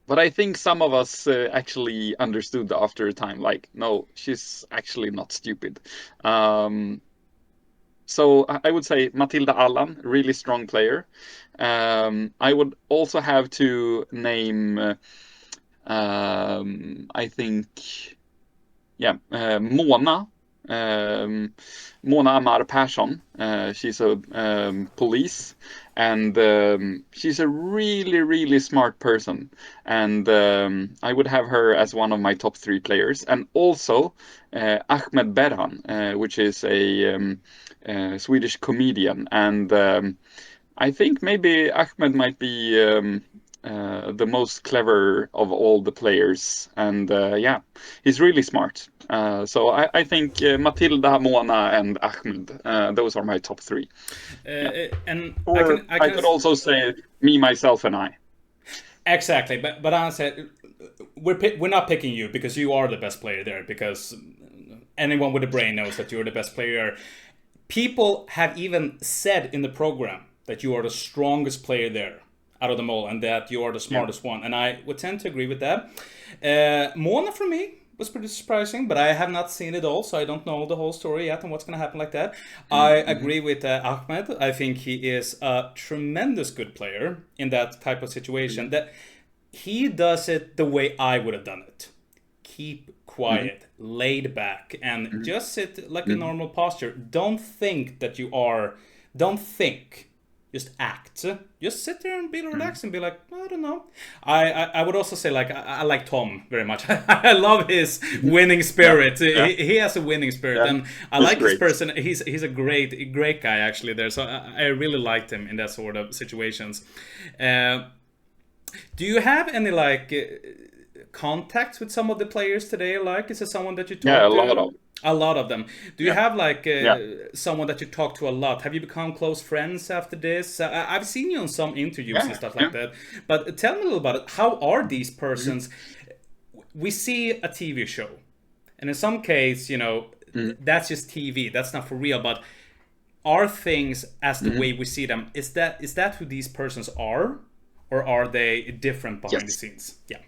But I think some of us actually understood after a time, like, no, she's actually not stupid. So I would say Matilda Allan, really strong player. I would also have to name, I think, Mona. Mona Amar Persson. She's a police, and she's a really, really smart person. And I would have her as one of my top 3 players. And also Ahmed Berhan, which is a Swedish comedian. And I think maybe Ahmed might be the most clever of all the players, and he's really smart. So I think Matilda, Mona, and Ahmed. Those are my top 3. And I could also say me, myself, and I. Exactly, but honestly, we're not picking you because you are the best player there. Because anyone with a brain knows that you're the best player. People have even said in the program that you are the strongest player there out of them all, and that you are the smartest one, and I would tend to agree with that. Mona, for me, was pretty surprising, but I have not seen it all, so I don't know the whole story yet and what's going to happen like that. I agree with Ahmed. I think he is a tremendous good player in that type of situation. That he does it the way I would have done it. Keep quiet, laid back, and just sit like a normal posture. Don't think that you are... Don't think. Just act. Just sit there and be relaxed and be like, I don't know. I would also say, like, I like Tom very much. I love his winning spirit. He has a winning spirit, and I like this person. He's a great guy actually there. So I really liked him in that sort of situations. Do you have any like contacts with some of the players today? Like, is it someone that you talk to? A lot of them. Do you have like someone that you talk to a lot? Have you become close friends after this? I've seen you on some interviews and stuff like that. But tell me a little about it. How are these persons? We see a TV show, and in some case, that's just TV. That's not for real. But are things as the way we see them? Is that who these persons are, or are they different behind the scenes? Yeah.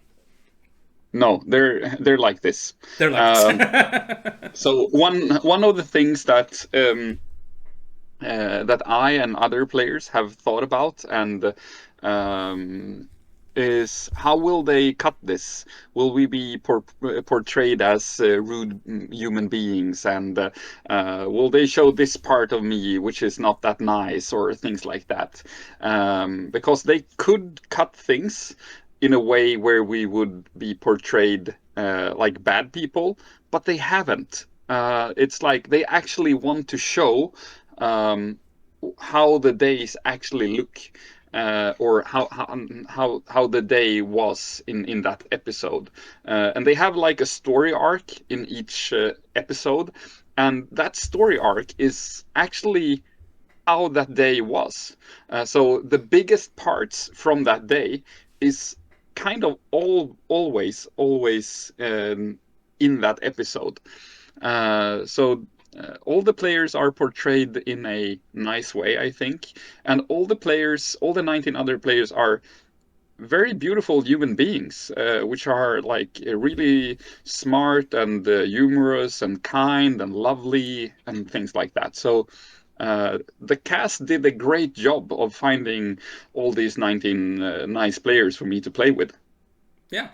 No, they're like this. They're like Um, this. so one of the things that that I and other players have thought about, and is how will they cut this? Will we be portrayed as rude human beings, and will they show this part of me which is not that nice, or things like that? Because they could cut things in a way where we would be portrayed like bad people, but they haven't. It's like they actually want to show um, how the days actually look, or how the day was in that episode, and they have like a story arc in each episode, and that story arc is actually how that day was. So the biggest parts from that day is kind of always in that episode. So all the players are portrayed in a nice way, I think, and all the 19 other players are very beautiful human beings, which are like really smart and humorous and kind and lovely and things like that. So the cast did a great job of finding all these 19 nice players for me to play with. Yeah.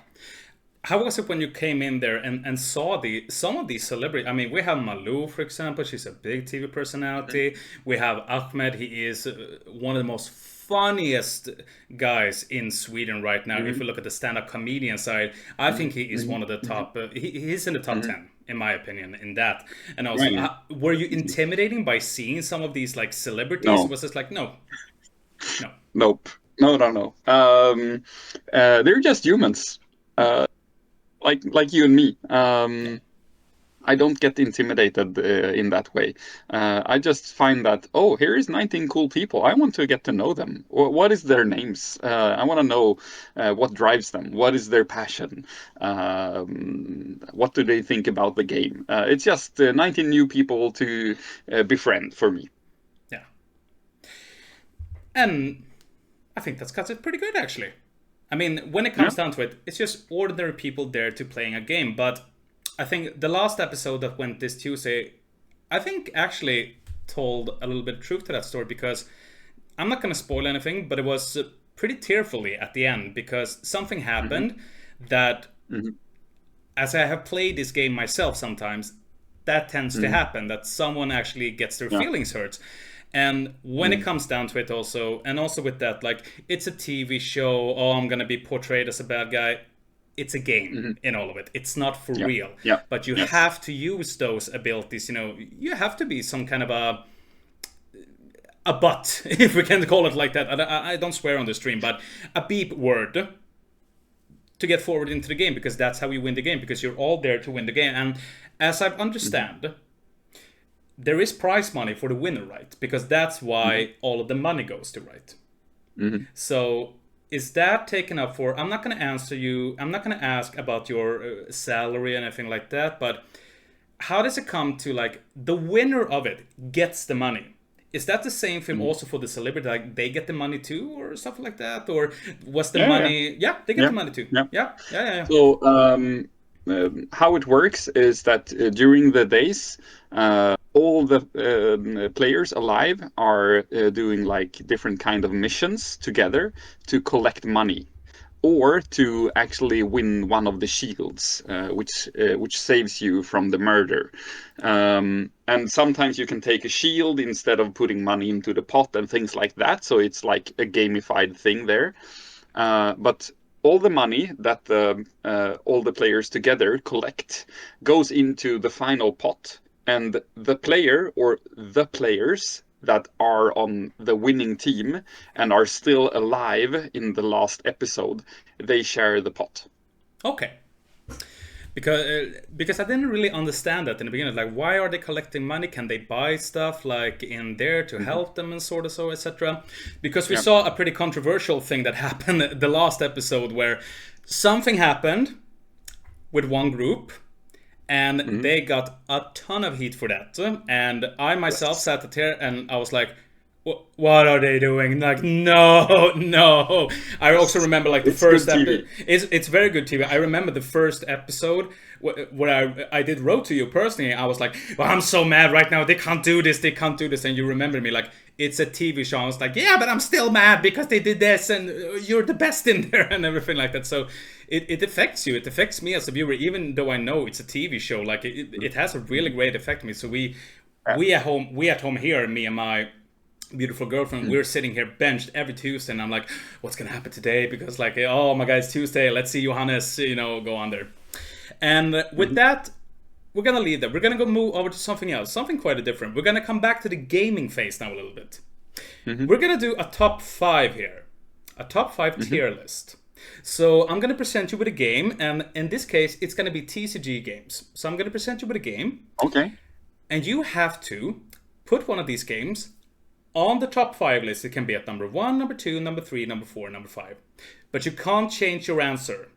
How was it when you came in there and saw some of these celebrities? I mean, we have Malou, for example. She's a big TV personality. We have Ahmed. He is one of the most funniest guys in Sweden right now. If you look at the stand-up comedian side, I think he is one of the top. He's in the top 10, in my opinion, in that. And also, Right. were you intimidating by seeing some of these like celebrities? No, Was it like, no, no? nope, no. They're just humans. Like you and me. I don't get intimidated in that way. I just find that, oh, here is 19 cool people. I want to get to know them. What is their names? I want to know what drives them. What is their passion? What do they think about the game? It's just 19 new people to befriend for me. Yeah. And I think that's cuts it pretty good, actually. I mean, when it comes Yeah. down to it, it's just ordinary people there to playing a game. But I think the last episode that went this Tuesday, I think actually told a little bit of truth to that story, because I'm not going to spoil anything, but it was pretty tearfully at the end, because something happened that, as I have played this game myself sometimes, that tends to happen, that someone actually gets their Yeah. feelings hurt. And when it comes down to it also, and also with that, like, it's a TV show, oh, I'm gonna be portrayed as a bad guy. It's a game in all of it. It's not for Yeah. real. Yeah. But you Yes. have to use those abilities, you have to be some kind of a butt, if we can call it like that. I don't swear on the stream, but a beep word to get forward into the game, because that's how you win the game, because you're all there to win the game. And as I understand, there is prize money for the winner, right? Because that's why all of the money goes to, right? So is that taken up for? I'm not going to answer you. I'm not going to ask about your salary and anything like that. But how does it come to, like, the winner of it gets the money? Is that the same thing also for the celebrity? Like, they get the money too, or stuff like that? Or was the Yeah. money? Yeah, they get Yeah. the money too. Yeah. Yeah. So how it works is that during the days, all the players alive are doing like different kind of missions together to collect money, or to actually win one of the shields, which saves you from the murder. And sometimes you can take a shield instead of putting money into the pot and things like that. So it's like a gamified thing there. But all the money that all the players together collect goes into the final pot, and the player or the players that are on the winning team and are still alive in the last episode, they share the pot. Okay. Because I didn't really understand that in the beginning. Like, why are they collecting money? Can they buy stuff like in there to help them and sort of so, etc.? Because we saw a pretty controversial thing that happened the last episode, where something happened with one group, and they got a ton of heat for that. And I myself sat there and I was like, What are they doing? Like, no, no. I also remember like the It's good first TV. episode. It's very good TV. I remember the first episode where I did wrote to you personally. I was like, well, I'm so mad right now. They can't do this. They can't do this. And you remember me like it's a TV show. I was like, yeah, but I'm still mad because they did this, and you're the best in there, and everything like that. So it affects you. It affects me as a viewer, even though I know it's a TV show. Like it has a really great effect on me. So we at home here, me and my beautiful girlfriend, we're sitting here benched every Tuesday, and I'm like, what's gonna happen today? Because like, oh my God, it's Tuesday. Let's see Johannes, go on there. And with that, we're gonna leave that. We're gonna go move over to something else, something quite different. We're gonna come back to the gaming phase now a little bit. We're gonna do a top five here, a top 5 tier list. So I'm gonna present you with a game, and in this case, it's gonna be TCG games. So I'm gonna present you with a game, Okay. and you have to put one of these games on the top 5 list. It can be at number 1, number 2, number 3, number 4, number 5. But you can't change your answer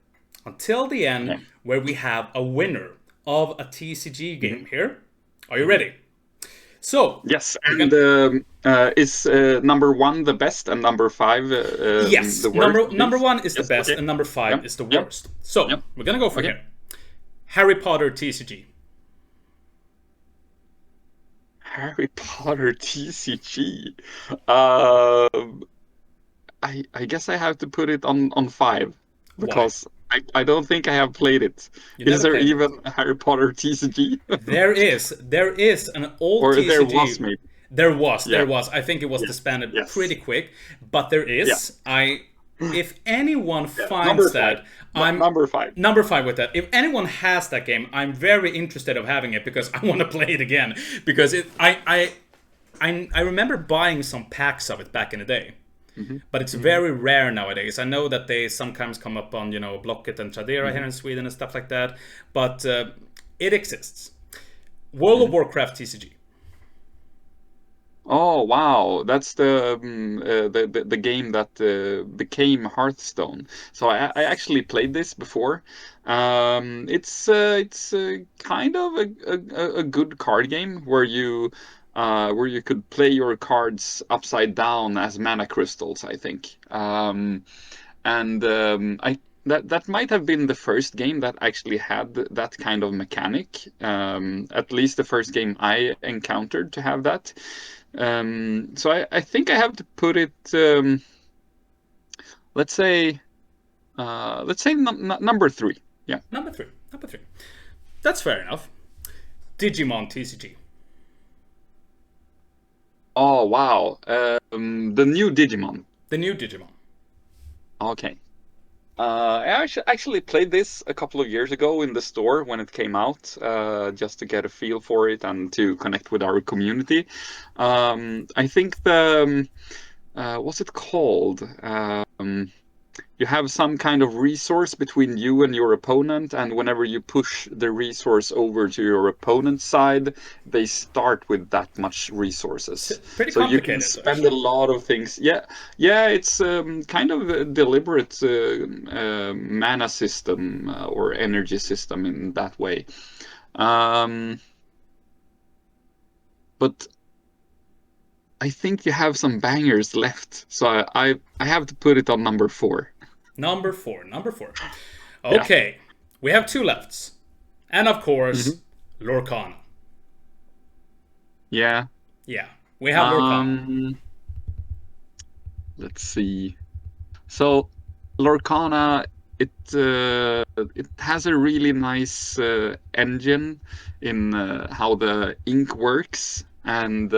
until the end, Okay. where we have a winner of a TCG game here. Are you ready? So, Yes, we're and gonna- is number 1 the best and number 5 yes, the worst? number please? 1 is the Yes, best, okay. and number 5 Yep, is the yep, worst. So, yep. we're gonna go for Okay. here. Harry Potter TCG. Harry Potter TCG. Um, I guess I have to put it on 5 because I don't think I have played it. You Is never there played it. even a Harry Potter TCG? There is an old Or TCG. there was maybe. There was. Yeah. I think it was disbanded Yes. pretty quick, but there is. If anyone finds Number that, 5. I'm Number 5. number 5 with that. If anyone has that game, I'm very interested of having it because I want to play it again. Because I remember buying some packs of it back in the day. But it's very rare nowadays. I know that they sometimes come up on, Blocket and Tradera here in Sweden and stuff like that. But it exists. World of Warcraft TCG. Oh wow, that's the game that became Hearthstone. So I actually played this before. It's kind of a good card game where you could play your cards upside down as mana crystals, I think. And I that might have been the first game that actually had that kind of mechanic. At least the first game I encountered to have that. So I think I have to put it. Let's say number 3. Yeah. Number 3. Number 3. That's fair enough. Digimon TCG. Oh wow. The new Digimon. The new Digimon. Okay. I actually played this a couple of years ago in the store when it came out, just to get a feel for it and to connect with our community. I think what's it called? You have some kind of resource between you and your opponent, and whenever you push the resource over to your opponent's side, they start with that much resources. Pretty So you can complicated, spend actually. a lot of things. Yeah, it's kind of a deliberate mana system or energy system in that way. Um, but I think you have some bangers left, so I have to put it on number 4. Number 4. Number 4. Okay. We have 2 lefts. And of course, Lorcana. Yeah. Yeah. We have Lorcana. Let's see. So Lorcana, it has a really nice engine in how the ink works, and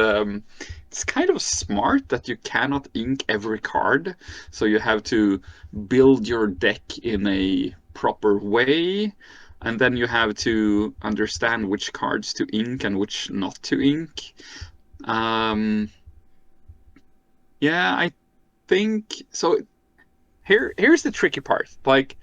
it's kind of smart that you cannot ink every card, so you have to build your deck in a proper way, and then you have to understand which cards to ink and which not to ink. Yeah, I think so. Here's the tricky part. Like,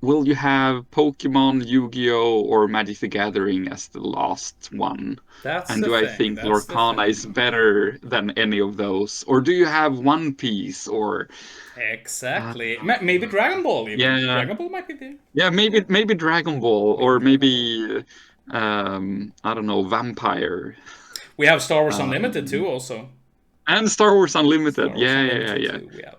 will you have Pokemon, Yu-Gi-Oh, or Magic the Gathering as the last one? That's And the do I thing. think That's the Lorcana thing. is better than any of those? Or do you have One Piece or Exactly. Maybe Dragon Ball even. yeah, Dragon Ball might be there. yeah, maybe Dragon Ball or Dragon Ball. maybe I don't know, Vampire. We have Star Wars Unlimited too, also. And Star Wars Unlimited. Star Wars Yeah. Unlimited too, we have.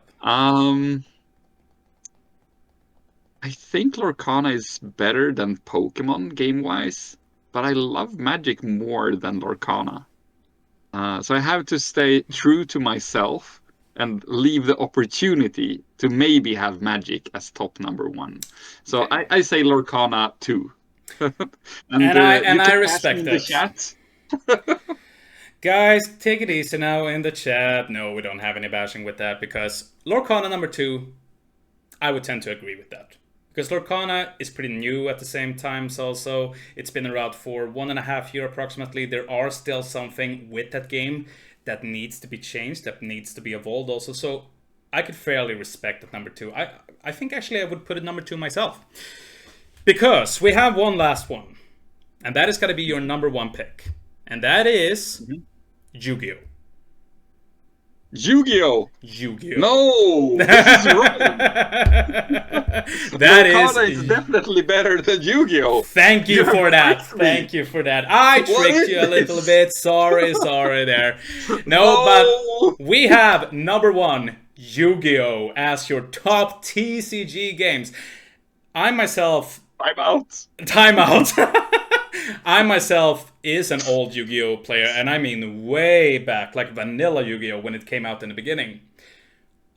I think Lorcana is better than Pokemon game-wise, but I love Magic more than Lorcana. So I have to stay true to myself and leave the opportunity to maybe have Magic as top number 1. So Okay. I say Lorcana 2. And I respect that. Chat. Guys, take it easy now in the chat. No, we don't have any bashing with that, because Lorcana number 2, I would tend to agree with that. Because Lorcana is pretty new at the same time, so also it's been around for 1.5 years approximately. There are still something with that game that needs to be changed, that needs to be evolved also. So I could fairly respect that number 2. I think actually I would put it number 2 myself. Because we have one last one. And that is going to be your number 1 pick. And that is Yu-Gi-Oh! Yu-Gi-Oh! Yu-Gi-Oh! No! This is wrong! That Lorcana is definitely better than Yu-Gi-Oh! Thank you for that. Thank you for that. I tricked you a little bit. Sorry there. No, but we have number 1, Yu-Gi-Oh! As your top TCG games. I myself... Time out. I myself is an old Yu-Gi-Oh! Player, and I mean way back, like vanilla Yu-Gi-Oh! When it came out in the beginning.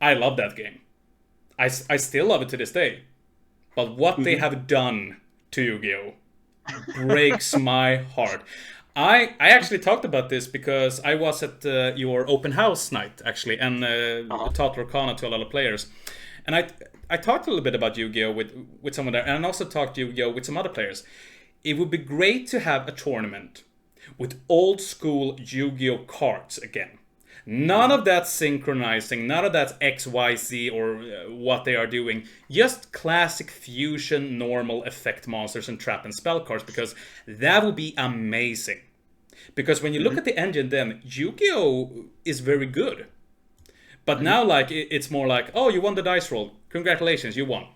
I love that game. I still love it to this day. But what they have done to Yu-Gi-Oh! Breaks my heart. I actually talked about this because I was at your open house night, actually, and taught Lorcana to a lot of players. And I talked a little bit about Yu-Gi-Oh! with someone there, and I also talked Yu-Gi-Oh! With some other players. It would be great to have a tournament with old school Yu-Gi-Oh! Cards again. None of that synchronizing, none of that XYZ or what they are doing. Just classic fusion, normal effect monsters and trap and spell cards, because that would be amazing. Because when you look at the engine then, Yu-Gi-Oh! Is very good. But now like it's more like, oh, you won the dice roll. Congratulations, you won.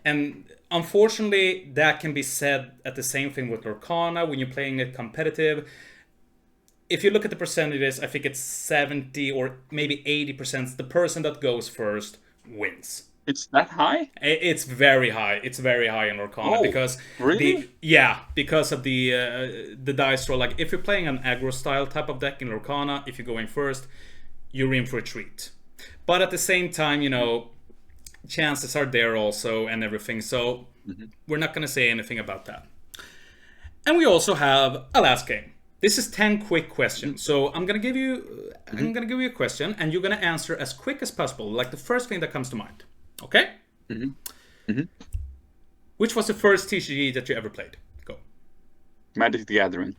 And unfortunately, that can be said at the same thing with Lorcana when you're playing it competitive. If you look at the percentages, I think it's 70 or maybe 80%. The person that goes first wins. It's that high? It's very high. It's very high in Lorcana because really? Because of the dice roll. Like if you're playing an aggro style type of deck in Lorcana, if you're going first, you're in for a treat. But at the same time, you know, chances are there also and everything, so we're not going to say anything about that. And we also have a last game. This is 10 quick questions. So I'm going to give you a question and you're going to answer as quick as possible, like the first thing that comes to mind. Okay? Which was the first TCG that you ever played? Go. Magic the Gathering.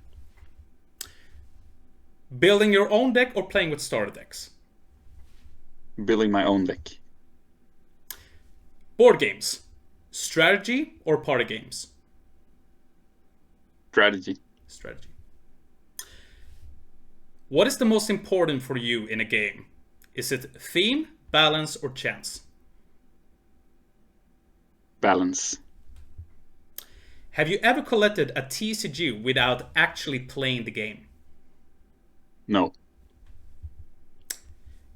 Building your own deck or playing with starter decks? Building my own deck. Board games. Strategy or party games? Strategy. What is the most important for you in a game? Is it theme, balance, or chance? Balance. Have you ever collected a TCG without actually playing the game? No.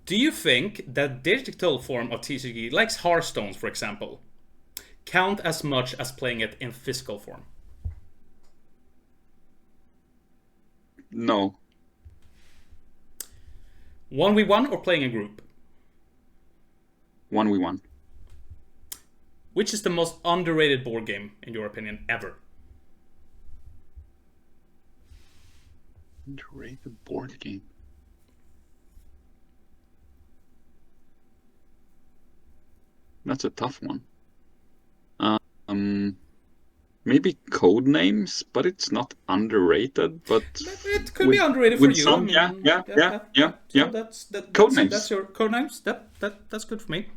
Do you think that digital form of TCG, like Hearthstone for example, count as much as playing it in physical form? No. 1v1 or playing in group? 1v1. Which is the most underrated board game, in your opinion, ever? Underrated board game? That's a tough one. Maybe Codenames, but it's not underrated. But it could be underrated for you. Some, yeah. So Codenames. That's your Codenames. That's good for me.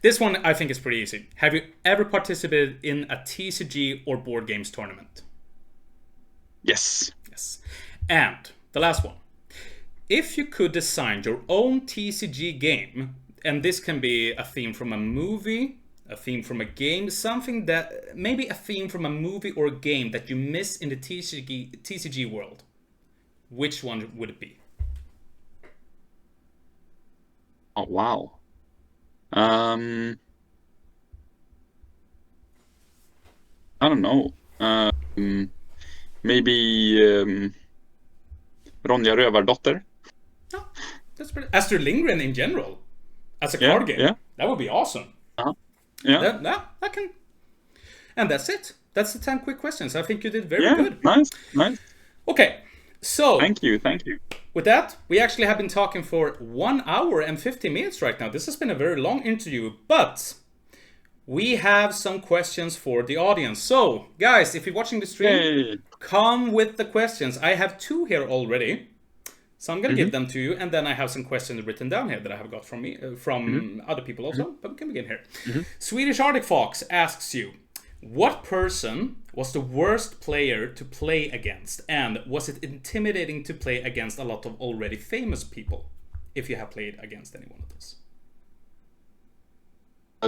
This one I think is pretty easy. Have you ever participated in a TCG or board games tournament? Yes. And the last one. If you could design your own TCG game, and this can be a theme from a movie, a theme from a game, something that maybe a theme from a movie or a game that you miss in the TCG world. which one would it be? Oh wow. I don't know. Maybe Ronja Rövardotter. Oh, that's pretty. Astrid Lindgren in general, as a Yeah, card game. yeah. That would be awesome. Uh-huh. Yeah. That can. And that's it. That's the 10 quick questions. I think you did very Yeah. good. Nice. Nice. Okay, so Thank you. Thank you. with that, we actually have been talking for 1 hour and 50 minutes right now. This has been a very long interview, but we have some questions for the audience. So, guys, if you're watching the stream, Yay. come with the questions. I have 2 here already. So I'm going to give them to you, and then I have some questions written down here that I have got from me, from other people also, but we can begin here. Swedish Arctic Fox asks you, what person was the worst player to play against, and was it intimidating to play against a lot of already famous people, if you have played against any one of those?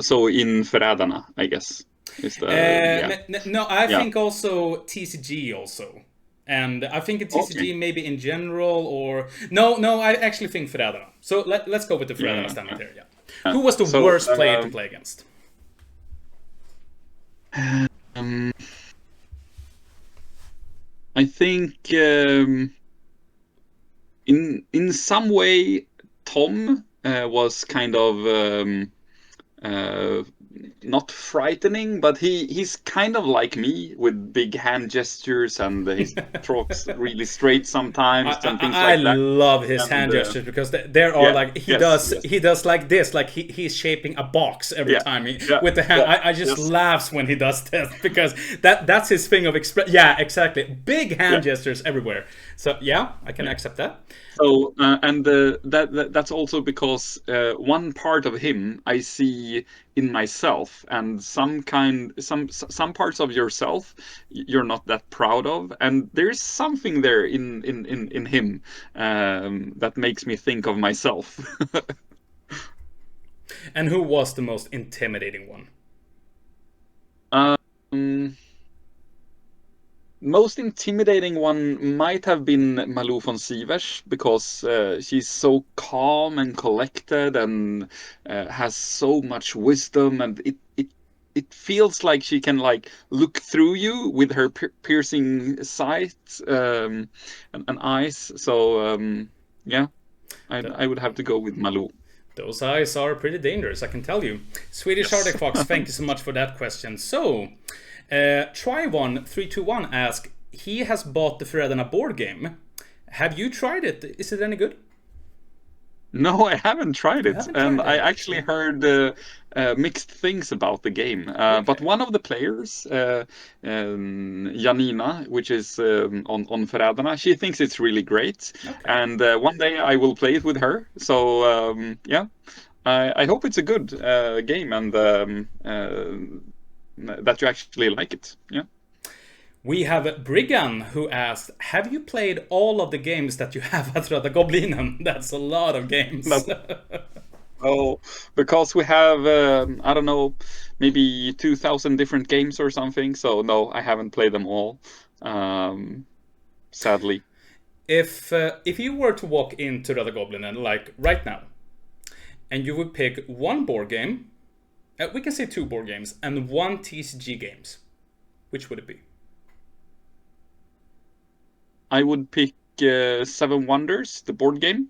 So in Förrädarna, I guess. Is the No, I think also TCG also. And I think it's TCG maybe in general, or... No, I actually think förrädarna. So let's go with the förrädarna standard here, yeah. Who was the worst player to play against? I think in some way Tom was kind of not frightening, but he's kind of like me with big hand gestures, and he talks really straight sometimes and things like that. I love his hand gestures, because there are like he does like this, like he's shaping a box every time with the hand. I just laughs when he does this, because that's his thing of express. Yeah, exactly. Big hand gestures everywhere. So yeah, I can accept that. So and that's also because one part of him I see in myself, and some parts of yourself you're not that proud of, and there's something there in him that makes me think of myself. And who was the most intimidating one? Most intimidating one might have been Malou von Sivers, because she's so calm and collected, and has so much wisdom, and it feels like she can like look through you with her piercing sight and eyes. So yeah, I would have to go with Malou. Those eyes are pretty dangerous, I can tell you. Swedish Arctic Fox, thank you so much for that question. So, Try1321 asks, he has bought the förrädarna board game. Have you tried it? Is it any good? No, I haven't tried it, and I actually heard mixed things about the game. But one of the players, Janina, which is on Förrädarna, she thinks it's really great. And one day I will play it with her. So yeah, I hope it's a good game, and that you actually like it. Yeah. We have Briggan, who asked, have you played all of the games that you have at Röda Goblinen? That's a lot of games. Oh, because we have, I don't know, maybe 2,000 different games or something. So no, I haven't played them all, sadly. If you were to walk into Röda Goblinen, like right now, and you would pick one board game, we can say 2 board games, and 1 TCG games, which would it be? I would pick Seven Wonders, the board game,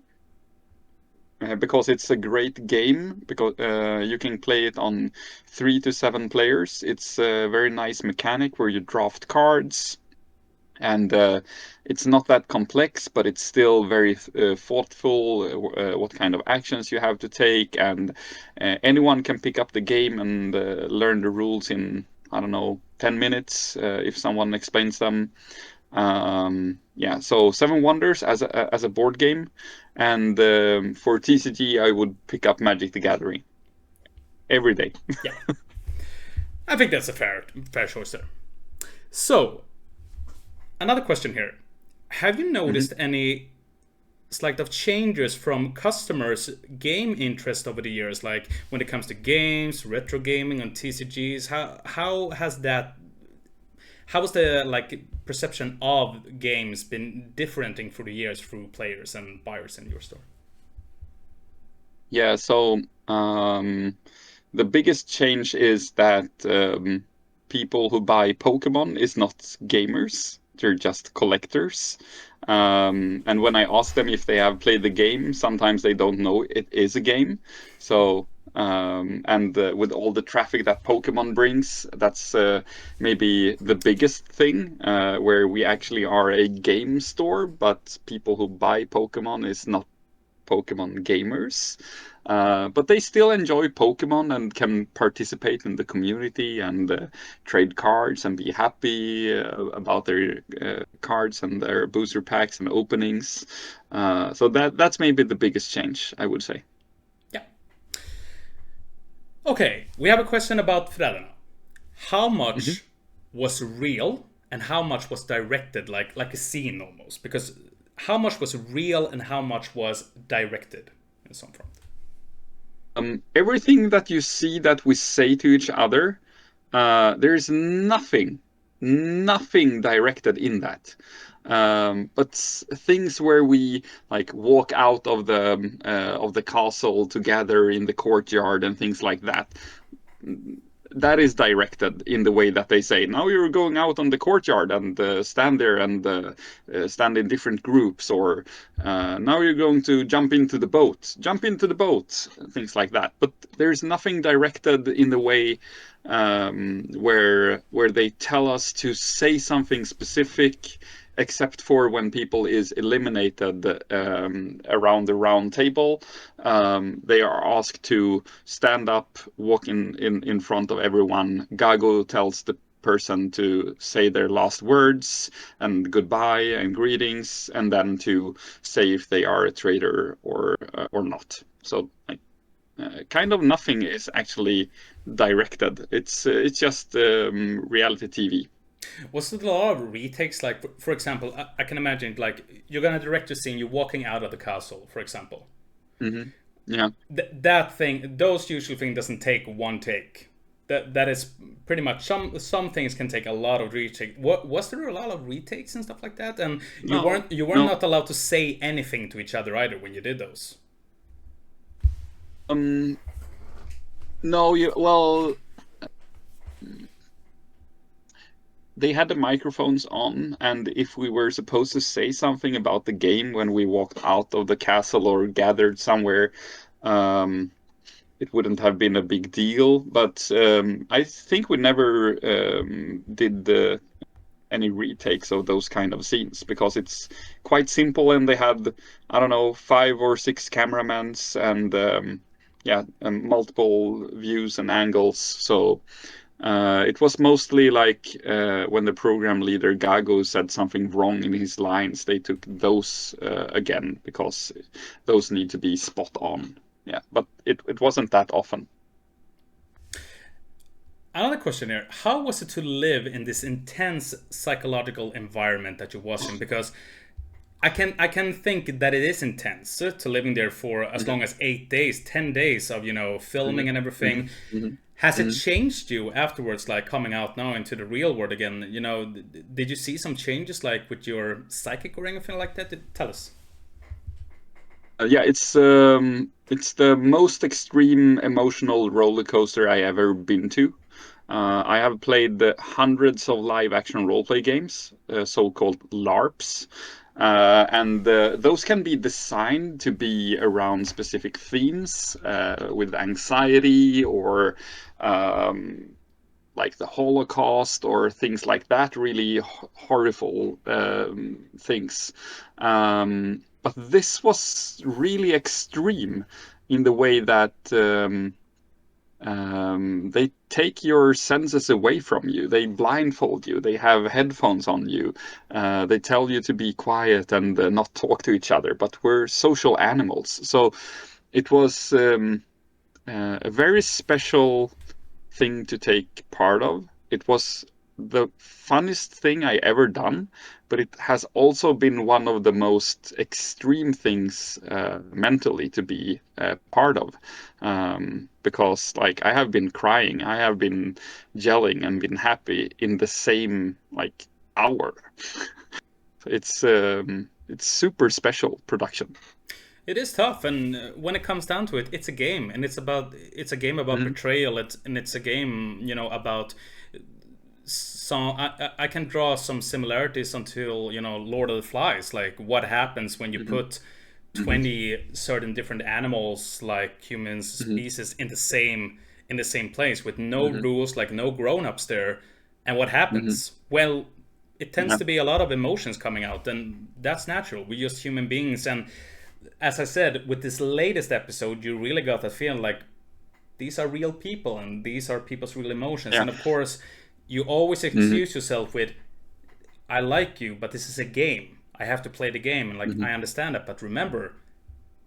because it's a great game, because you can play it on 3 to 7 players. It's a very nice mechanic where you draft cards, and it's not that complex, but it's still very thoughtful, what kind of actions you have to take, and anyone can pick up the game and learn the rules in, I don't know, 10 minutes if someone explains them. Yeah, so Seven Wonders as a board game, and for TCG I would pick up Magic the Gathering every day. Yeah, I think that's a fair choice there. So, another question here: have you noticed any slight of changes from customers' game interest over the years, like when it comes to games, retro gaming, and TCGs? how has the like perception of games been differing through the years through players and buyers in your store? Yeah, so the biggest change is that people who buy Pokemon is not gamers, they're just collectors. And when I ask them if they have played the game, sometimes they don't know it is a game. So, and with all the traffic that Pokemon brings, that's maybe the biggest thing, where we actually are a game store, but people who buy Pokemon is not Pokemon gamers. But they still enjoy Pokemon and can participate in the community and trade cards and be happy about their cards and their booster packs and openings. So that's maybe the biggest change, I would say. Yeah. Okay, we have a question about förrädarna. How much was real and how much was directed, like a scene almost? Because how much was real and how much was directed in some front? Everything that you see that we say to each other, there's nothing directed in that. But things where we like walk out of the castle together in the courtyard and things like that, that is directed in the way that they say, now you're going out on the courtyard and stand there and stand in different groups, or now you're going to jump into the boat, things like that. But there's nothing directed in the way where they tell us to say something specific, except for when people is eliminated around the round table. They are asked to stand up, walk in front of everyone. Gago tells the person to say their last words and goodbye and greetings, and then to say if they are a traitor or not. So like, kind of nothing is actually directed. It's just reality TV. Was it a lot of retakes? Like, for example, I can imagine like you're gonna direct a scene, you're walking out of the castle, for example. Mm-hmm. Yeah. That thing, those usual thing doesn't take one take. That is pretty much some things can take a lot of retake. What was there a lot of retakes and stuff like that? And you weren't No. not allowed to say anything to each other either when you did those. No, well, they had the microphones on, and if we were supposed to say something about the game when we walked out of the castle or gathered somewhere, it wouldn't have been a big deal. But I think we never did any retakes of those kind of scenes, because it's quite simple, and they had, I don't know, 5 or 6 cameramans and multiple views and angles. So it was mostly like when the program leader Gago said something wrong in his lines, they took those again, because those need to be spot on. Yeah, but it wasn't that often. Another question here: how was it to live in this intense psychological environment that you was in? Because I can think that it is intense to living there for as long as 8 days, 10 days of filming and everything. Has it changed you afterwards, like coming out now into the real world again? Did you see some changes, like with your psychic or anything like that? Tell us. Yeah, it's the most extreme emotional roller coaster I ever been to. I have played hundreds of live action roleplay games, so-called LARPs, and those can be designed to be around specific themes, with anxiety or like the Holocaust or things like that, really horrible things. But this was really extreme in the way that they take your senses away from you. They blindfold you. They have headphones on you. They tell you to be quiet and not talk to each other. But we're social animals. So it was a very special thing to take part of. It was the funnest thing I ever done, but it has also been one of the most extreme things mentally to be part of. Because like I have been crying, I have been gelling and been happy in the same like hour. It's super special production. It is tough, and when it comes down to it, it's a game, and it's a game about Hmm. betrayal. It's a game, about some. I can draw some similarities until Lord of the Flies. Like what happens when you Hmm. put Hmm. 20 certain different animals, like humans, Hmm. species, in the same place with no Hmm. rules, like no grown-ups there, and what Hmm. happens? Well, it tends Yeah. to be a lot of emotions coming out, and that's natural. We're just human beings, and as I said, with this latest episode, you really got that feeling like these are real people and these are people's real emotions. Yeah. And of course, you always Hmm. excuse yourself with, I like you, but this is a game. I have to play the game. And like, Hmm. I understand that. But remember,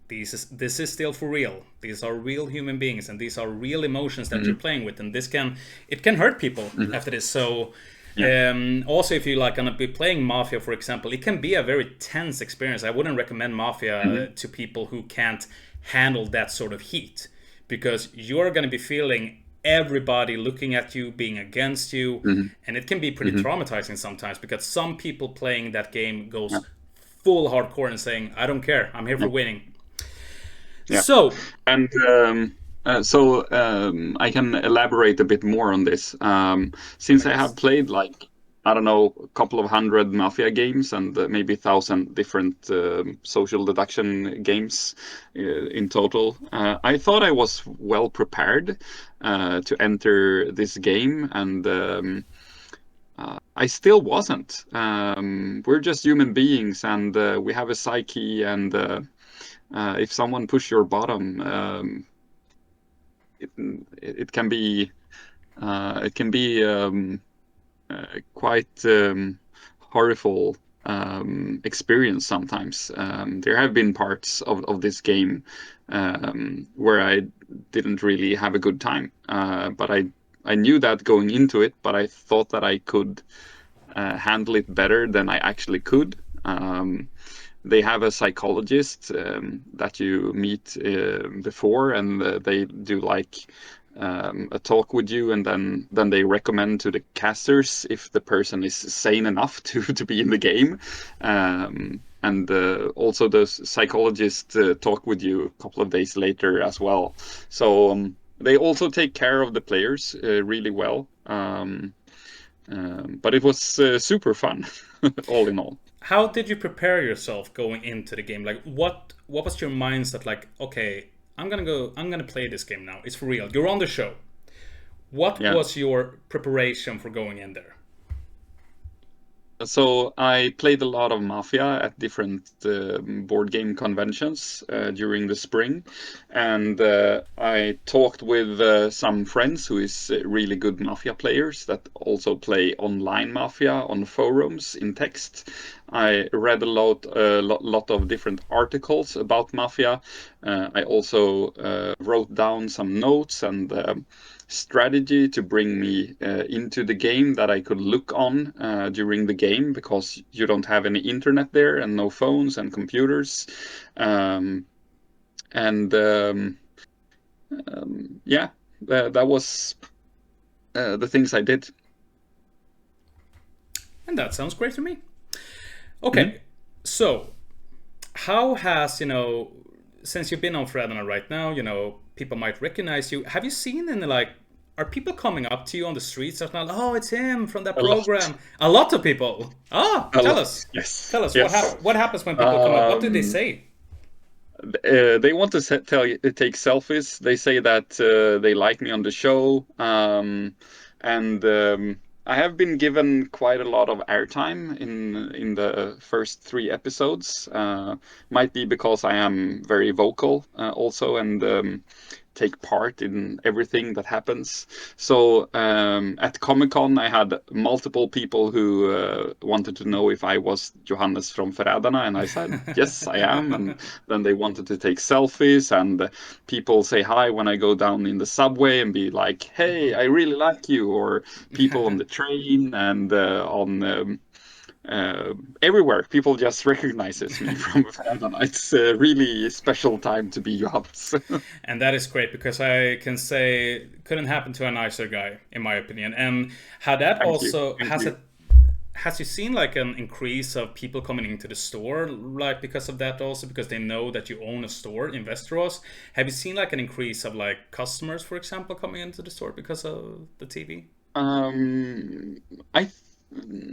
this is still for real. These are real human beings and these are real emotions that you're Hmm. playing with. And it can hurt people Hmm. after this. So Yeah. also, if you like gonna be playing Mafia, for example, it can be a very tense experience. I wouldn't recommend Mafia Hmm. to people who can't handle that sort of heat, because you're gonna be feeling everybody looking at you, being against you, Hmm. and it can be pretty Hmm. traumatizing sometimes. Because some people playing that game Yeah. goes full hardcore and saying, "I don't care, I'm here Yeah. for winning." Yeah. So And I can elaborate a bit more on this. I'm a Since I have guest. played like, I don't know, a couple of hundred Mafia games and maybe 1,000 different social deduction games in total, I thought I was well prepared to enter this game, and I still wasn't. We're just human beings, and we have a psyche, and if someone push your bottom, it it can be quite horrible experience sometimes. There have been parts of this game where I didn't really have a good time, but I knew that going into it, but I thought that I could handle it better than I actually could. They have a psychologist that you meet before, and they do like a talk with you, and then they recommend to the casters if the person is sane enough to be in the game. And also the psychologist talk with you a couple of days later as well. So they also take care of the players really well. But it was super fun, all in all. How did you prepare yourself going into the game? Like, what was your mindset? Like, okay, I'm gonna play this game now. It's for real. You're on the show. What Yeah. was your preparation for going in there? So I played a lot of Mafia at different board game conventions during the spring, and I talked with some friends who is really good Mafia players that also play online Mafia on forums in text. I read a lot of different articles about Mafia. I also wrote down some notes and strategy to bring me into the game that I could look on during the game, because you don't have any internet there and no phones and computers. Um, and yeah, that was the things I did. And that sounds great to me. Mhm. Okay, so how has since you've been on Förrädarna right now, people might recognize you. Have you seen any like? Are people coming up to you on the streets of now? Oh, it's him from that A lot, program. A lot of people. Ah, a tell lot. us. Yes, Tell us yes. what happens when people come up. What do they Um, say? they want to take selfies. They say that they like me on the show, and I have been given quite a lot of airtime in the first 3 episodes. Might be because I am very vocal also, and take part in everything that happens. So at Comic-Con, I had multiple people who wanted to know if I was Johannes from Förrädarna, and I said, yes, I am. And then they wanted to take selfies, and people say hi when I go down in the subway and be like, hey, I really like you, or people on the train and on everywhere. People just recognizes me from Persson. It's a really special time to be Johannes. And that is great, because I can say couldn't happen to a nicer guy, in my opinion. And how that Thank also you. Thank you. has you seen like an increase of people coming into the store, like because of that also, because they know that you own a store in Västerås? Have you seen like an increase of like customers, for example, coming into the store because of the TV? I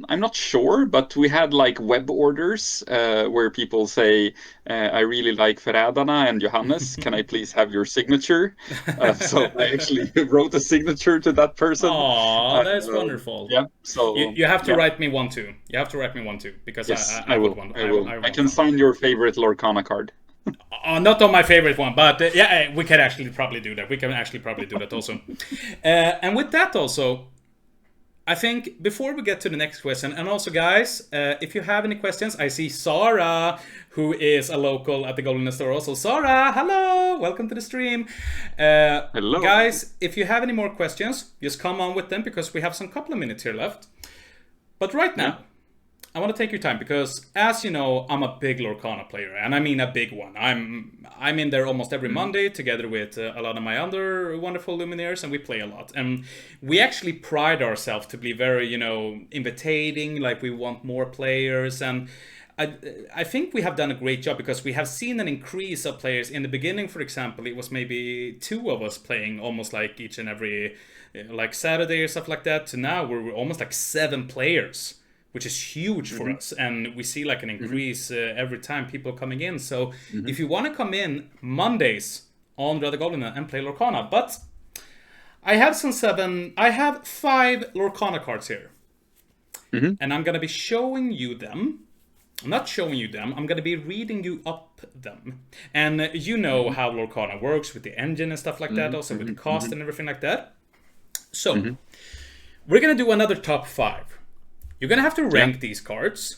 I'm not sure, but we had like web orders where people say, "I really like Förrädarna and Johannes. Can I please have your signature?" So I actually wrote a signature to that person. Oh, that's wonderful. Yeah. So You have to yeah. write me one too. You have to write me one too, because Yes, I I would will. want I will. I I want can one. sign your favorite Lorcana card. Not on my favorite one, but yeah, we can actually probably do that. We can actually probably do that also. And with that also, I think before we get to the next question, and also guys, if you have any questions, I see Sarah, who is a local at the Goblinens store also. Sarah, hello, welcome to the stream. Hello. Guys, if you have any more questions, just come on with them, because we have some couple of minutes here left. But right now, I want to take your time, because as you know, I'm a big Lorcana player, and I mean a big one. I'm in there almost every Monday together with a lot of my other wonderful luminaires, and we play a lot. And we actually pride ourselves to be very, invitating, like we want more players. And I think we have done a great job, because we have seen an increase of players. In the beginning, for example, it was maybe 2 of us playing almost like each and every like Saturday or stuff like that, to now we're almost like 7 players, which is huge for us. And we see like an increase every time people coming in. So if you want to come in Mondays on Röda Goblin and play Lorcana, but I have 5 Lorcana cards here. And I'm going to be showing you them. I'm not showing you them, I'm going to be reading you up them. And you know how Lorcana works with the engine and stuff like that, also with the cost and everything like that. So we're going to do another top 5. You're going to have to rank these cards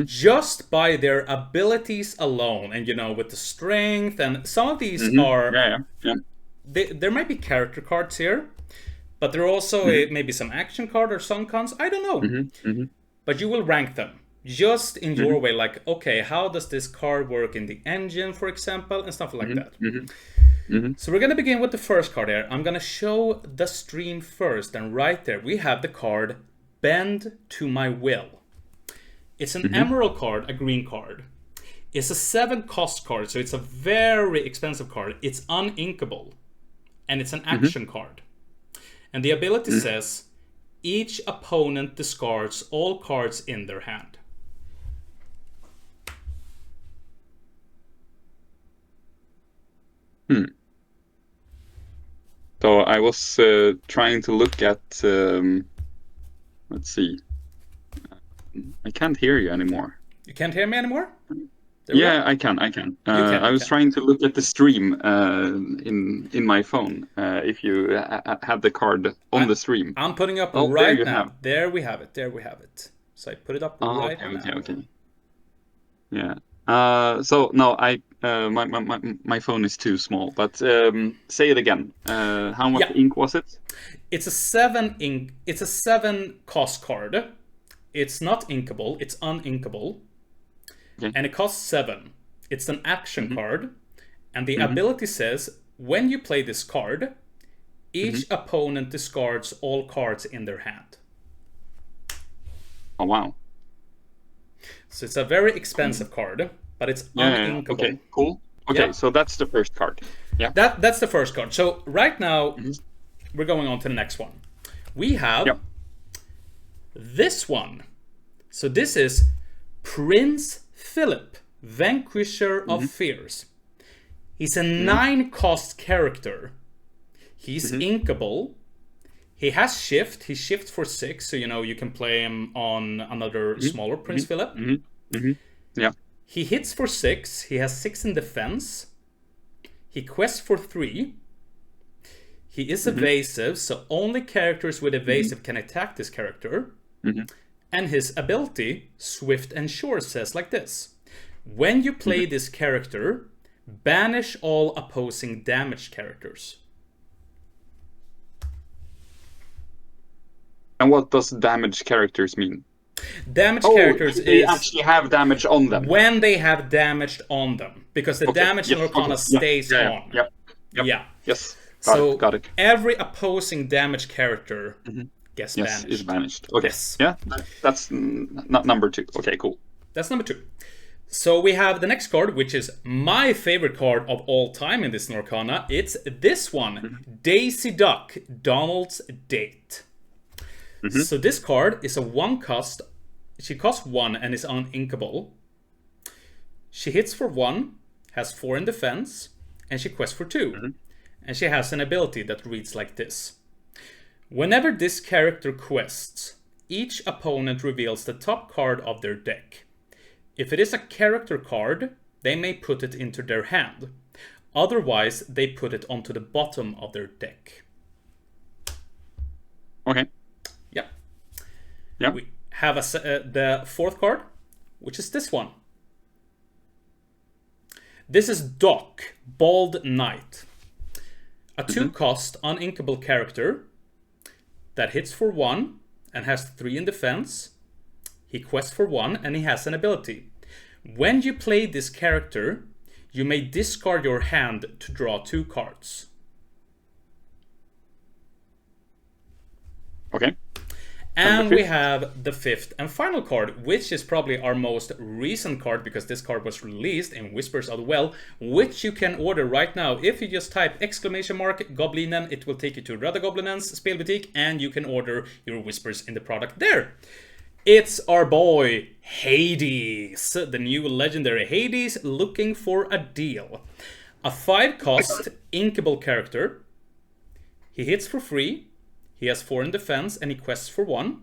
just by their abilities alone. And, with the strength. And some of these are... There might be character cards here. But there are also maybe some action card or some cons. I don't know. But you will rank them just in your way. Like, okay, how does this card work in the engine, for example? And stuff like that. So we're going to begin with the first card here. I'm going to show the stream first. And right there, we have the card... Bend to My Will. It's an emerald card, a green card. It's a 7 cost card, so it's a very expensive card. It's uninkable, and it's an action card. And the ability says, each opponent discards all cards in their hand. So I was trying to look at... let's see. I can't hear you anymore. You can't hear me anymore? Yeah, I can. I was trying to look at the stream in my phone. If you have the card on the stream. I'm putting up Oh, right there now. have. There we have it. There we have it. So I put it up right now. Okay. Yeah. So no, my phone is too small. But say it again. How much ink was it? It's a 7 ink. It's a 7 cost card. It's not inkable. It's uninkable. Okay. And it costs 7. It's an action card. And the ability says, when you play this card, each opponent discards all cards in their hand. Oh, wow. So it's a very expensive card, but it's uninkable. Okay, cool. Okay, so that's the first card. Yeah. That's the first card. So right now, we're going on to the next one. We have this one. So this is Prince Philip, Vanquisher of Fears. He's a 9 cost character. He's inkable. He has shift. He shifts for 6, so you can play him on another smaller Prince Philip. Yeah. He hits for 6. He has 6 in defense. He quests for 3. He is evasive, so only characters with evasive can attack this character. And his ability, Swift and Sure, says like this. When you play this character, banish all opposing damaged characters. And what does damaged characters mean? Damaged characters they is actually have damage on them. when they have damaged on them, because the damage in Lorcana stays on. Yeah. Yes. Got it. Every opposing damaged character gets banished. Is banished. Okay. Yes. Yeah. That's not number 2. Okay. Cool. That's number 2. So we have the next card, which is my favorite card of all time in this Lorcana. It's this one, Daisy Duck, Donald's Date. So this card is a 1 cost. She costs 1 and is uninkable. She hits for 1, has 4 in defense, and she quests for 2. And she has an ability that reads like this. Whenever this character quests, each opponent reveals the top card of their deck. If it is a character card, they may put it into their hand. Otherwise, they put it onto the bottom of their deck. Okay. Yeah. We have the 4th card, which is this one. This is Doc, Bald Knight. A 2-cost uninkable character that hits for 1 and has 3 in defense. He quests for 1 and he has an ability. When you play this character, you may discard your hand to draw 2 cards. Okay. And we have the 5th and final card, which is probably our most recent card, because this card was released in Whispers of the Well, which you can order right now. If you just type ! Goblinen, it will take you to Röda Goblinens Spelbutik, and you can order your Whispers in the product there. It's our boy, Hades, the new legendary Hades, looking for a deal. A 5-cost inkable character. He hits for free. He has 4 in defense and he quests for 1.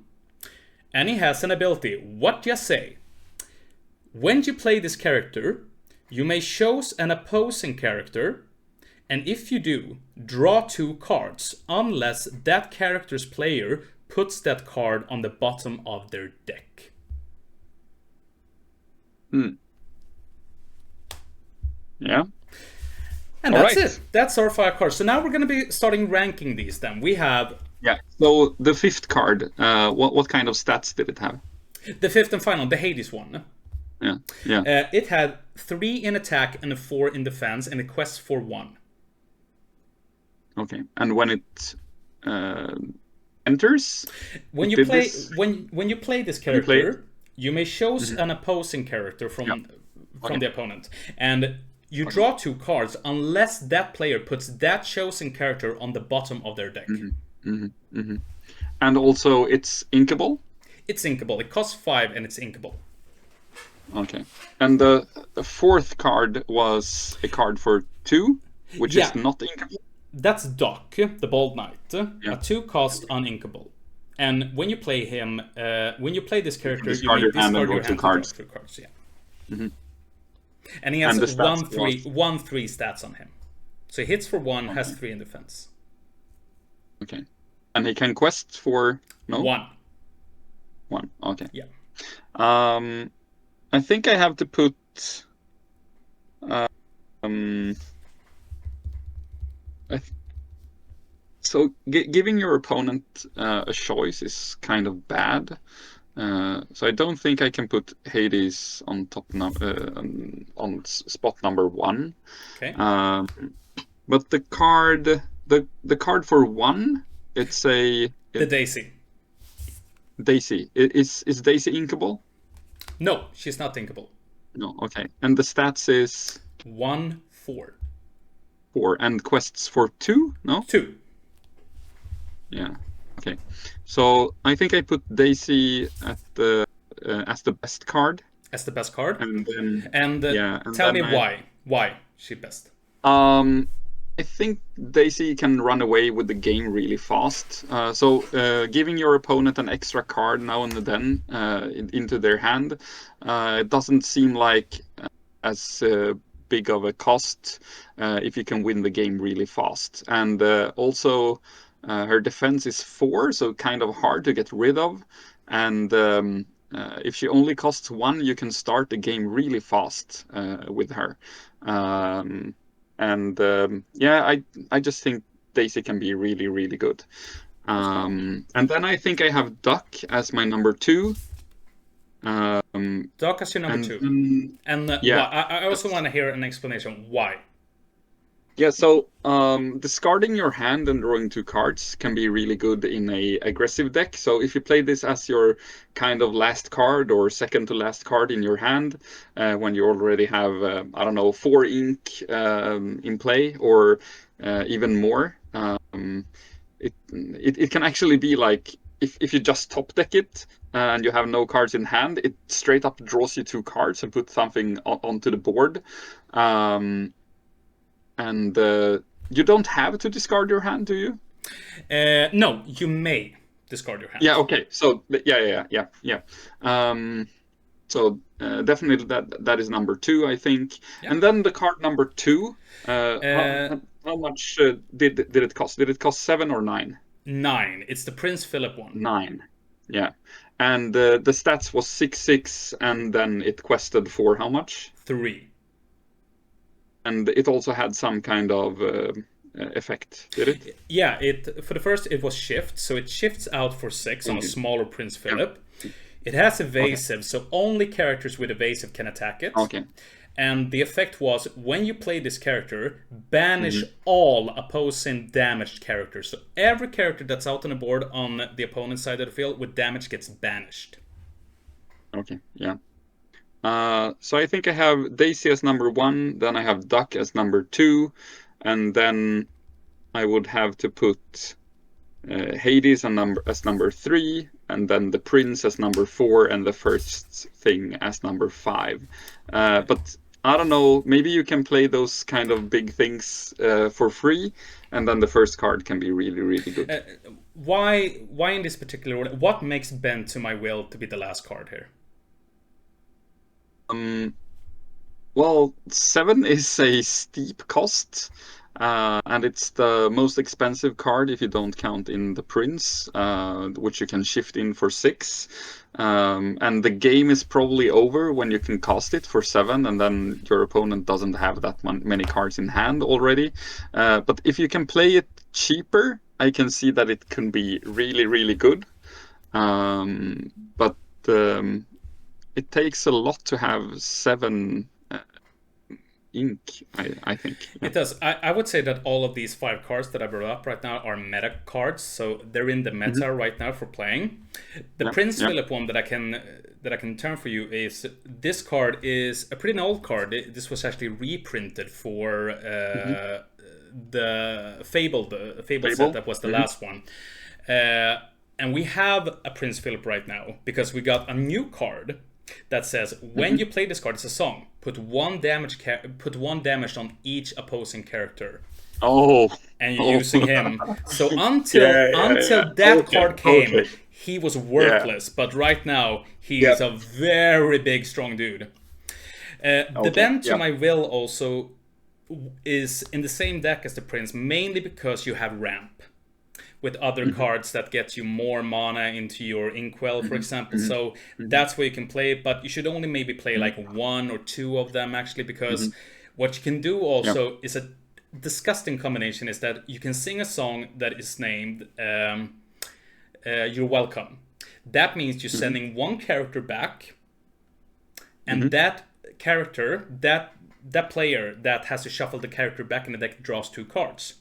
And he has an ability. What you say? When you play this character, you may choose an opposing character. And if you do, draw 2 cards, unless that character's player puts that card on the bottom of their deck. Yeah. And that's it. That's our 5 cards. So now we're going to be starting ranking these then. We have... Yeah. So the 5th card, what kind of stats did it have? The 5th and final, the Hades one. Yeah. It had 3 in attack and a 4 in defense, and it quests for 1. Okay. And when it enters, when you play when you play this character, you may choose an opposing character from the opponent, and you draw 2 cards unless that player puts that chosen character on the bottom of their deck. And also, it's inkable? It's inkable. It costs 5 and it's inkable. Okay. And the 4th card was a card for 2, which is not inkable? That's Doc, the Bald Knight. A 2-cost uninkable. And when you play him, when you play this character, you may discard your hand to draw 2 cards. And he has 1/3 stats on him. So he hits for 1, has 3 in defense. Okay. And he can quest for 1. Okay. Yeah. I think I have to put so giving your opponent a choice is kind of bad. So I don't think I can put Hades on top on spot number 1. Okay. But the card for 1, it's the Daisy. Daisy. Is Daisy inkable? No, she's not inkable. No. Okay. And the stats is 1, 4. 4 and quests for 2? No. 2. Yeah. Okay. So I think I put Daisy at the as the best card. As the best card. And then and tell me why. Why she best? I think Daisy can run away with the game really fast. So giving your opponent an extra card now and then into their hand, it doesn't seem like as big of a cost if you can win the game really fast. And also, her defense is 4, so kind of hard to get rid of. And if she only costs 1, you can start the game really fast with her. Yeah, I just think Daisy can be really, really good. And then I think I have Duck as my number 2. Duck as your number 2. And yeah, I also want to hear an explanation why. Yeah, so discarding your hand and drawing 2 cards can be really good in a aggressive deck. So if you play this as your kind of last card or second to last card in your hand, when you already have, I don't know, 4 ink in play or even more, it can actually be like, if you just top deck it and you have no cards in hand, it straight up draws you 2 cards and puts something onto the board. And you don't have to discard your hand, do you? No, you may discard your hand. Yeah. Okay. So yeah. So definitely that is number 2, I think. Yeah. And then the card number 2. How much did it cost? Did it cost 7 or 9? 9. It's the Prince Philip one. 9. Yeah. And the stats was 6/6, and then it quested for how much? 3. And it also had some kind of effect, did it? Yeah, for the first it was shift, so it shifts out for 6 on a smaller Prince Philip. Yeah. It has evasive, so only characters with evasive can attack it. Okay. And the effect was, when you play this character, banish all opposing damaged characters. So every character that's out on the board on the opponent's side of the field with damage gets banished. Okay, yeah. So I think I have Daisy as number 1, then I have Duck as number 2, and then I would have to put Hades as number 3, and then the Prince as number 4, and the first thing as number 5. But I don't know, maybe you can play those kind of big things for free, and then the first card can be really, really good. Why in this particular order? What makes Bend to My Will to be the last card here? Well, 7 is a steep cost, and it's the most expensive card if you don't count in the Prince, which you can shift in for 6. And the game is probably over when you can cast it for 7, and then your opponent doesn't have that many cards in hand already. But if you can play it cheaper, I can see that it can be really, really good. But it takes a lot to have 7 ink, I think. Yeah. It does. I would say that all of these 5 cards that I brought up right now are meta cards, so they're in the meta right now for playing. The Prince Philip one that I can turn for you is, this card is a pretty old card. This was actually reprinted for the Fable set that was the last one. And we have a Prince Philip right now because we got a new card that says, when you play this card, it's a song. Put 1 damage on each opposing character. Oh. And you're using him. So until that card came, he was worthless. But right now, he is a very big, strong dude. The Bend to My Will also is in the same deck as the Prince, mainly because you have ramp with other cards that get you more mana into your Inkwell, for example. So that's where you can play, but you should only maybe play like 1 or 2 of them, actually, because what you can do also is a disgusting combination, is that you can sing a song that is named You're Welcome. That means you're sending 1 character back, and that character, that player that has to shuffle the character back in the deck draws 2 cards.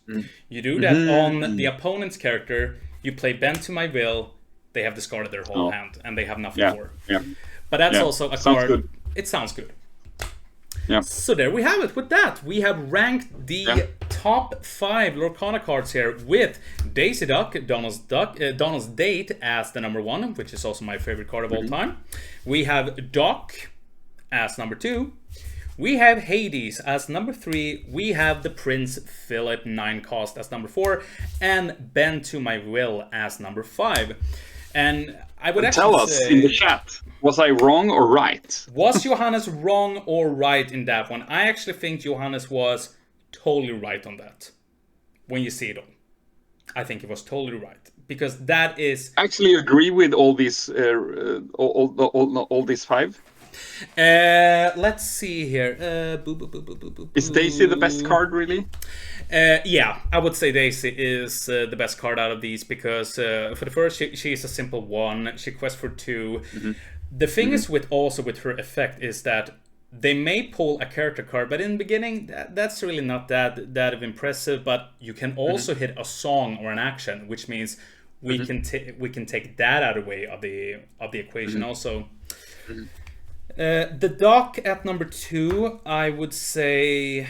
You do that on the opponent's character, you play Bend to My Will, they have discarded their whole hand, and they have nothing more. But that's also a card. Good. It sounds good. So there we have it. With that, we have ranked the top 5 Lorcana cards here, with Daisy Duck, Donald's Date as the number 1, which is also my favorite card of all time. We have Doc as number 2. We have Hades as number 3. We have the Prince Philip 9 cost as number 4, and Bend to My Will as number 5. And I would actually Tell us in the chat, was I wrong or right? Was Johannes wrong or right in that one? I actually think Johannes was totally right on that. When you see it all, I think he was totally right, because that is. I actually agree with all these, all these 5. Let's see here. Is Daisy the best card, really? Yeah, I would say Daisy is the best card out of these, because for the first, she is a simple 1. She quests for 2. The thing is with her effect is that they may pull a character card, but in the beginning, that's really not that impressive. But you can also hit a song or an action, which means we can take that out of the way of the equation also. The dock at number 2, I would say.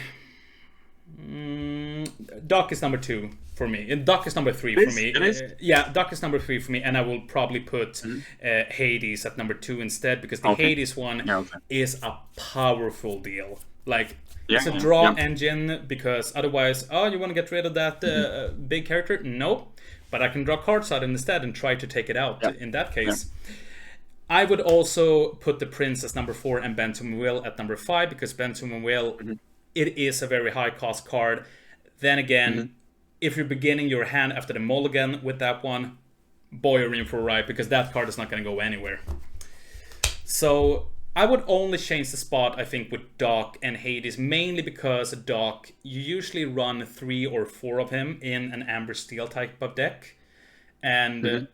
Dock is number 2 for me. And Dock is number 3 for me. Yeah, Dock is number 3 for me, and I will probably put Hades at number 2 instead, because the Hades one is a powerful deal. Like, it's a draw engine, because otherwise, you want to get rid of that big character? Nope. But I can draw cards out instead and try to take it out in that case. I would also put the Prince as number 4 and Bentham Will at number 5, because Bentham Will, it is a very high cost card. Then again, if you're beginning your hand after the mulligan with that one, boy, you're in for a ride, because that card is not going to go anywhere. So I would only change the spot, I think, with Doc and Hades, mainly because Doc, you usually run 3 or 4 of him in an Amber Steel type of deck. And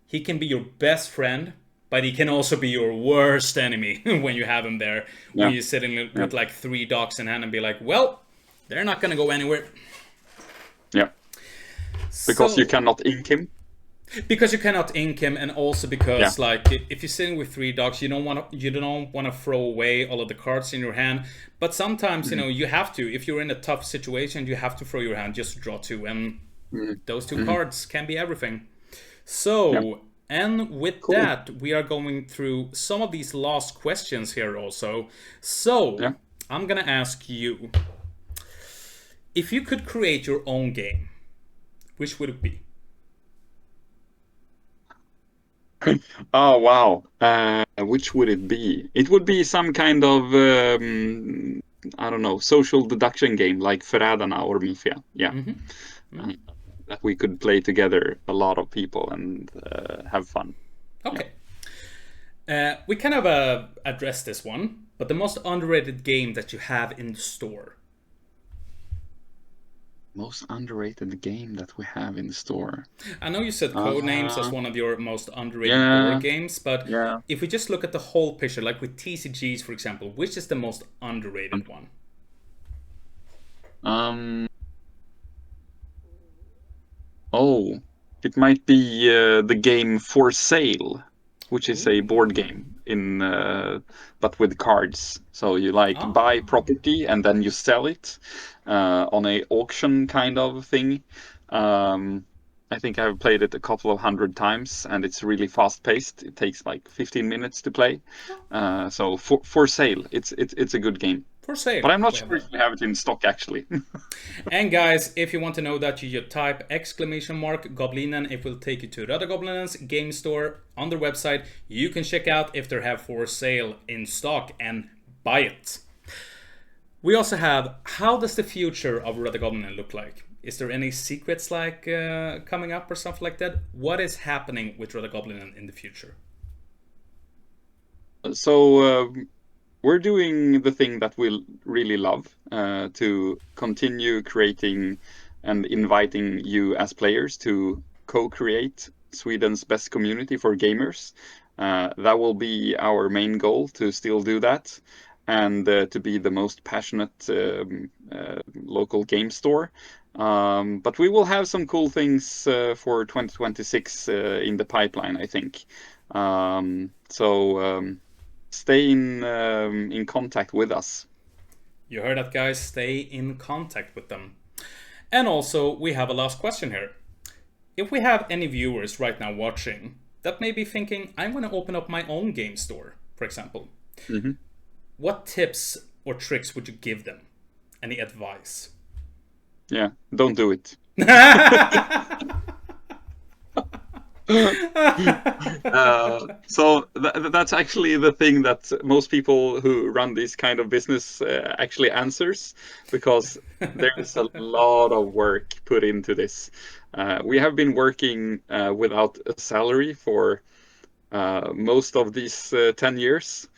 he can be your best friend, but he can also be your worst enemy when you have him there. When you're sitting with like 3 Docs in hand and be like, well, they're not going to go anywhere. Yeah. Because you cannot ink him. Because you cannot ink him, and also because like if you're sitting with 3 dogs, you don't want to throw away all of the cards in your hand. But sometimes you have to. If you're in a tough situation, you have to throw your hand just to draw 2, and those 2 cards can be everything. So and with that, we are going through some of these last questions here also. So I'm gonna ask you, if you could create your own game, which would it be? Oh wow! Which would it be? It would be some kind of I don't know, social deduction game like Förrädarna or Mafia. Yeah, that we could play together, a lot of people, and have fun. Okay. We kind of addressed this one, but the most underrated game that you have in the store. Most underrated game that we have in the store. I know you said Codenames as one of your most underrated board games, but if we just look at the whole picture, like with TCGs, for example, which is the most underrated one? Oh, it might be the game For Sale, which is a board game in but with cards. So you buy property and then you sell it on a auction kind of thing. I think I've played it a couple of 100 times, and it's really fast paced. It takes like 15 minutes to play. So For Sale, it's a good game. For Sale. But I'm not sure if we have it in stock actually. And guys, if you want to know that, you just type !goblinen. It will take you to röda goblinens game store on their website. You can check out if they have For Sale in stock and buy it. We also have, how does the future of Röda Goblinen look like? Is there any secrets like coming up or something like that? What is happening with Röda Goblinen in the future? So we're doing the thing that we really love, to continue creating and inviting you as players to co-create Sweden's best community for gamers. That will be our main goal, to still do that, and to be the most passionate local game store. But we will have some cool things for 2026 in the pipeline, I think. Stay in contact with us. You heard that, guys. Stay in contact with them. And also, we have a last question here. If we have any viewers right now watching that may be thinking, I want to open up my own game store, for example. What tips or tricks would you give them? Any advice? Yeah, don't do it. That's actually the thing that most people who run this kind of business actually answers, because there's a lot of work put into this. We have been working without a salary for most of these 10 years.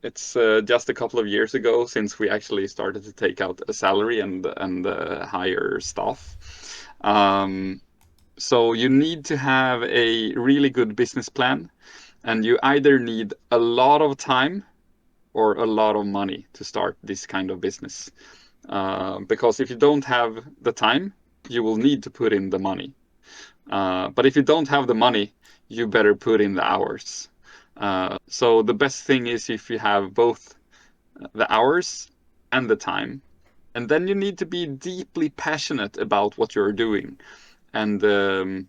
It's just a couple of years ago since we actually started to take out a salary and hire staff. So you need to have a really good business plan, and you either need a lot of time or a lot of money to start this kind of business. Because if you don't have the time, you will need to put in the money. But if you don't have the money, you better put in the hours. So the best thing is if you have both the hours and the time. And then you need to be deeply passionate about what you're doing, and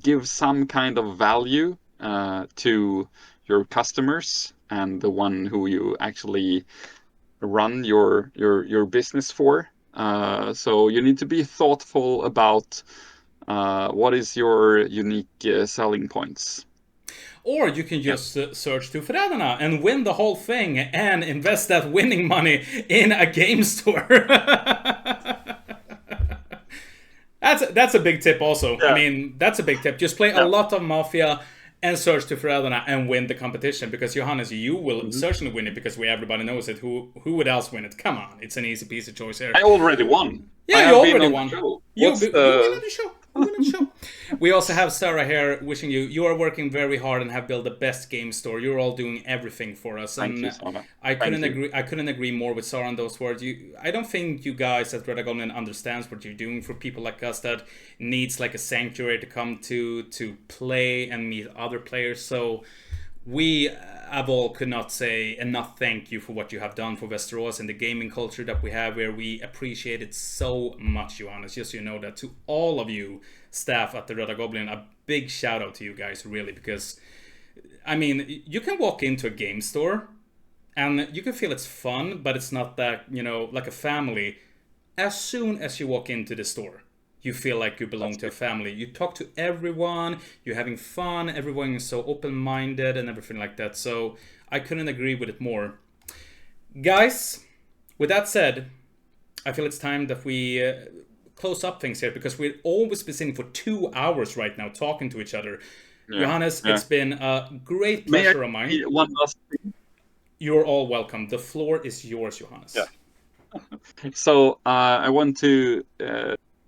give some kind of value to your customers and the one who you actually run your business for. So you need to be thoughtful about what is your unique selling points. Or you can just search to förrädarna and win the whole thing and invest that winning money in a game store. That's a big tip also. Yeah. I mean, that's a big tip. Just play a lot of Mafia and search to förrädarna and win the competition, because Johannes, you will certainly win it, because everybody knows it. Who would else win it? Come on, it's an easy piece of choice here. I already won. Yeah, you already won. You Win on the show. We also have Sarah here wishing you are working very hard and have built the best game store. You're all doing everything for us. Thank And you, Sarah. I couldn't agree more with Sarah on those words. I don't think you guys at Röda Goblin understands what you're doing for people like us that needs like a sanctuary to come to play and meet other players. So we all could not say enough thank you for what you have done for Västerås and the gaming culture that we have, where we appreciate it so much, Johannes. Just so you know that, to all of you staff at the Röda Goblin, a big shout out to you guys, really, because I mean, you can walk into a game store and you can feel it's fun, but it's not that, like a family. As soon as you walk into the store, you feel like you belong to a family. You talk to everyone, you're having fun, everyone is so open-minded and everything like that. So I couldn't agree with it more. Guys, with that said, I feel it's time that we close up things here, because we've always been sitting for 2 hours right now talking to each other. Yeah, Johannes, it's been a great pleasure of mine. One last thing? You're all welcome. The floor is yours, Johannes. Yeah. So I want to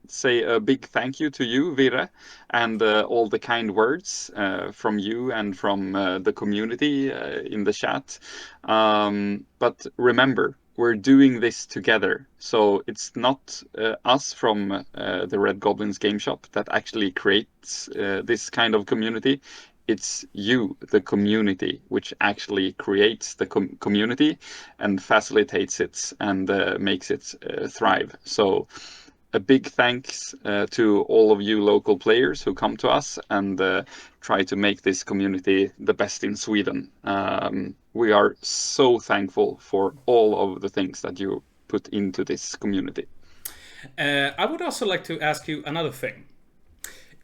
say a big thank you to you, Vire, and all the kind words from you and from the community in the chat. But remember, we're doing this together. So it's not us from the Red Goblins Game Shop that actually creates this kind of community. It's you, the community, which actually creates the community and facilitates it and makes it thrive. So a big thanks to all of you local players who come to us and try to make this community the best in Sweden. We are so thankful for all of the things that you put into this community. I would also like to ask you another thing.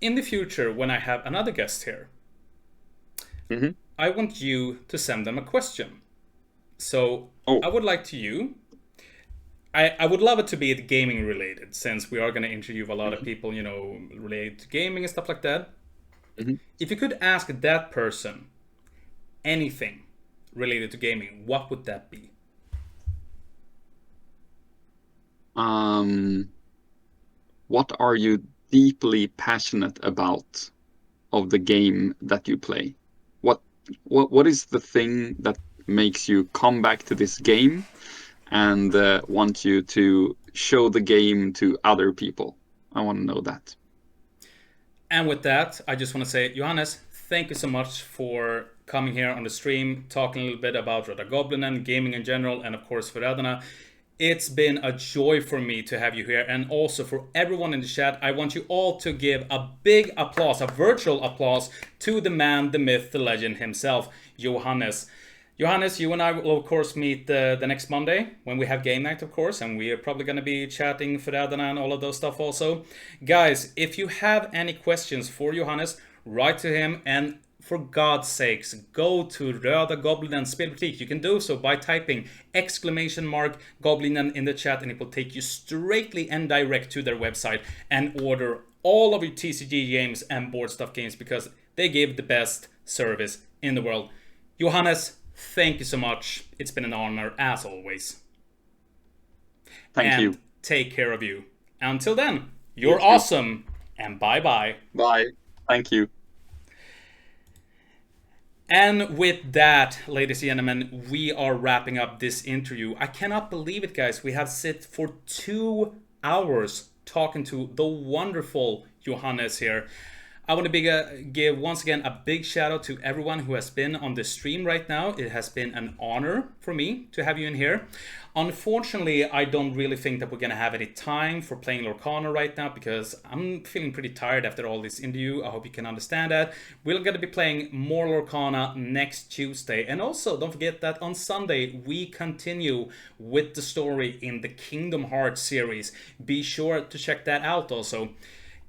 In the future, when I have another guest here, I want you to send them a question. So I would like I would love it to be gaming related, since we are going to interview a lot of people, related to gaming and stuff like that. If you could ask that person anything related to gaming, what would that be? What are you deeply passionate about of the game that you play? What is the thing that makes you come back to this game and want you to show the game to other people? I want to know that. And with that, I just want to say, Johannes, thank you so much for coming here on the stream, talking a little bit about Röda Goblin and gaming in general, and of course förrädarna. It's been a joy for me to have you here, and also for everyone in the chat. I want you all to give a big applause, a virtual applause, to the man, the myth, the legend himself, Johannes. Johannes, you and I will of course meet the next Monday when we have game night, of course, and we are probably going to be chatting förrädarna and all of those stuff also. Guys, if you have any questions for Johannes, write to him, and for God's sakes, go to röda goblinens spelbutik. You can do so by typing !goblinen in the chat, and it will take you straightly and direct to their website and order all of your TCG games and board stuff games, because they give the best service in the world. Johannes, thank you so much. It's been an honor as always. Thank you. Take care of you. Until then, you're awesome, and bye-bye. Bye. Thank you. And with that, ladies and gentlemen, we are wrapping up this interview. I cannot believe it, guys. We have sit for 2 hours talking to the wonderful Johannes here. I want to give once again a big shout out to everyone who has been on the stream right now. It has been an honor for me to have you in here. Unfortunately, I don't really think that we're going to have any time for playing Lorcana right now, because I'm feeling pretty tired after all this interview. I hope you can understand that. We're going to be playing more Lorcana next Tuesday. And also, don't forget that on Sunday, we continue with the story in the Kingdom Hearts series. Be sure to check that out also.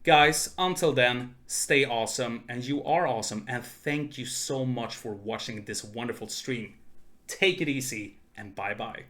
Guys, until then, stay awesome, and you are awesome, and thank you so much for watching this wonderful stream. Take it easy, and bye-bye.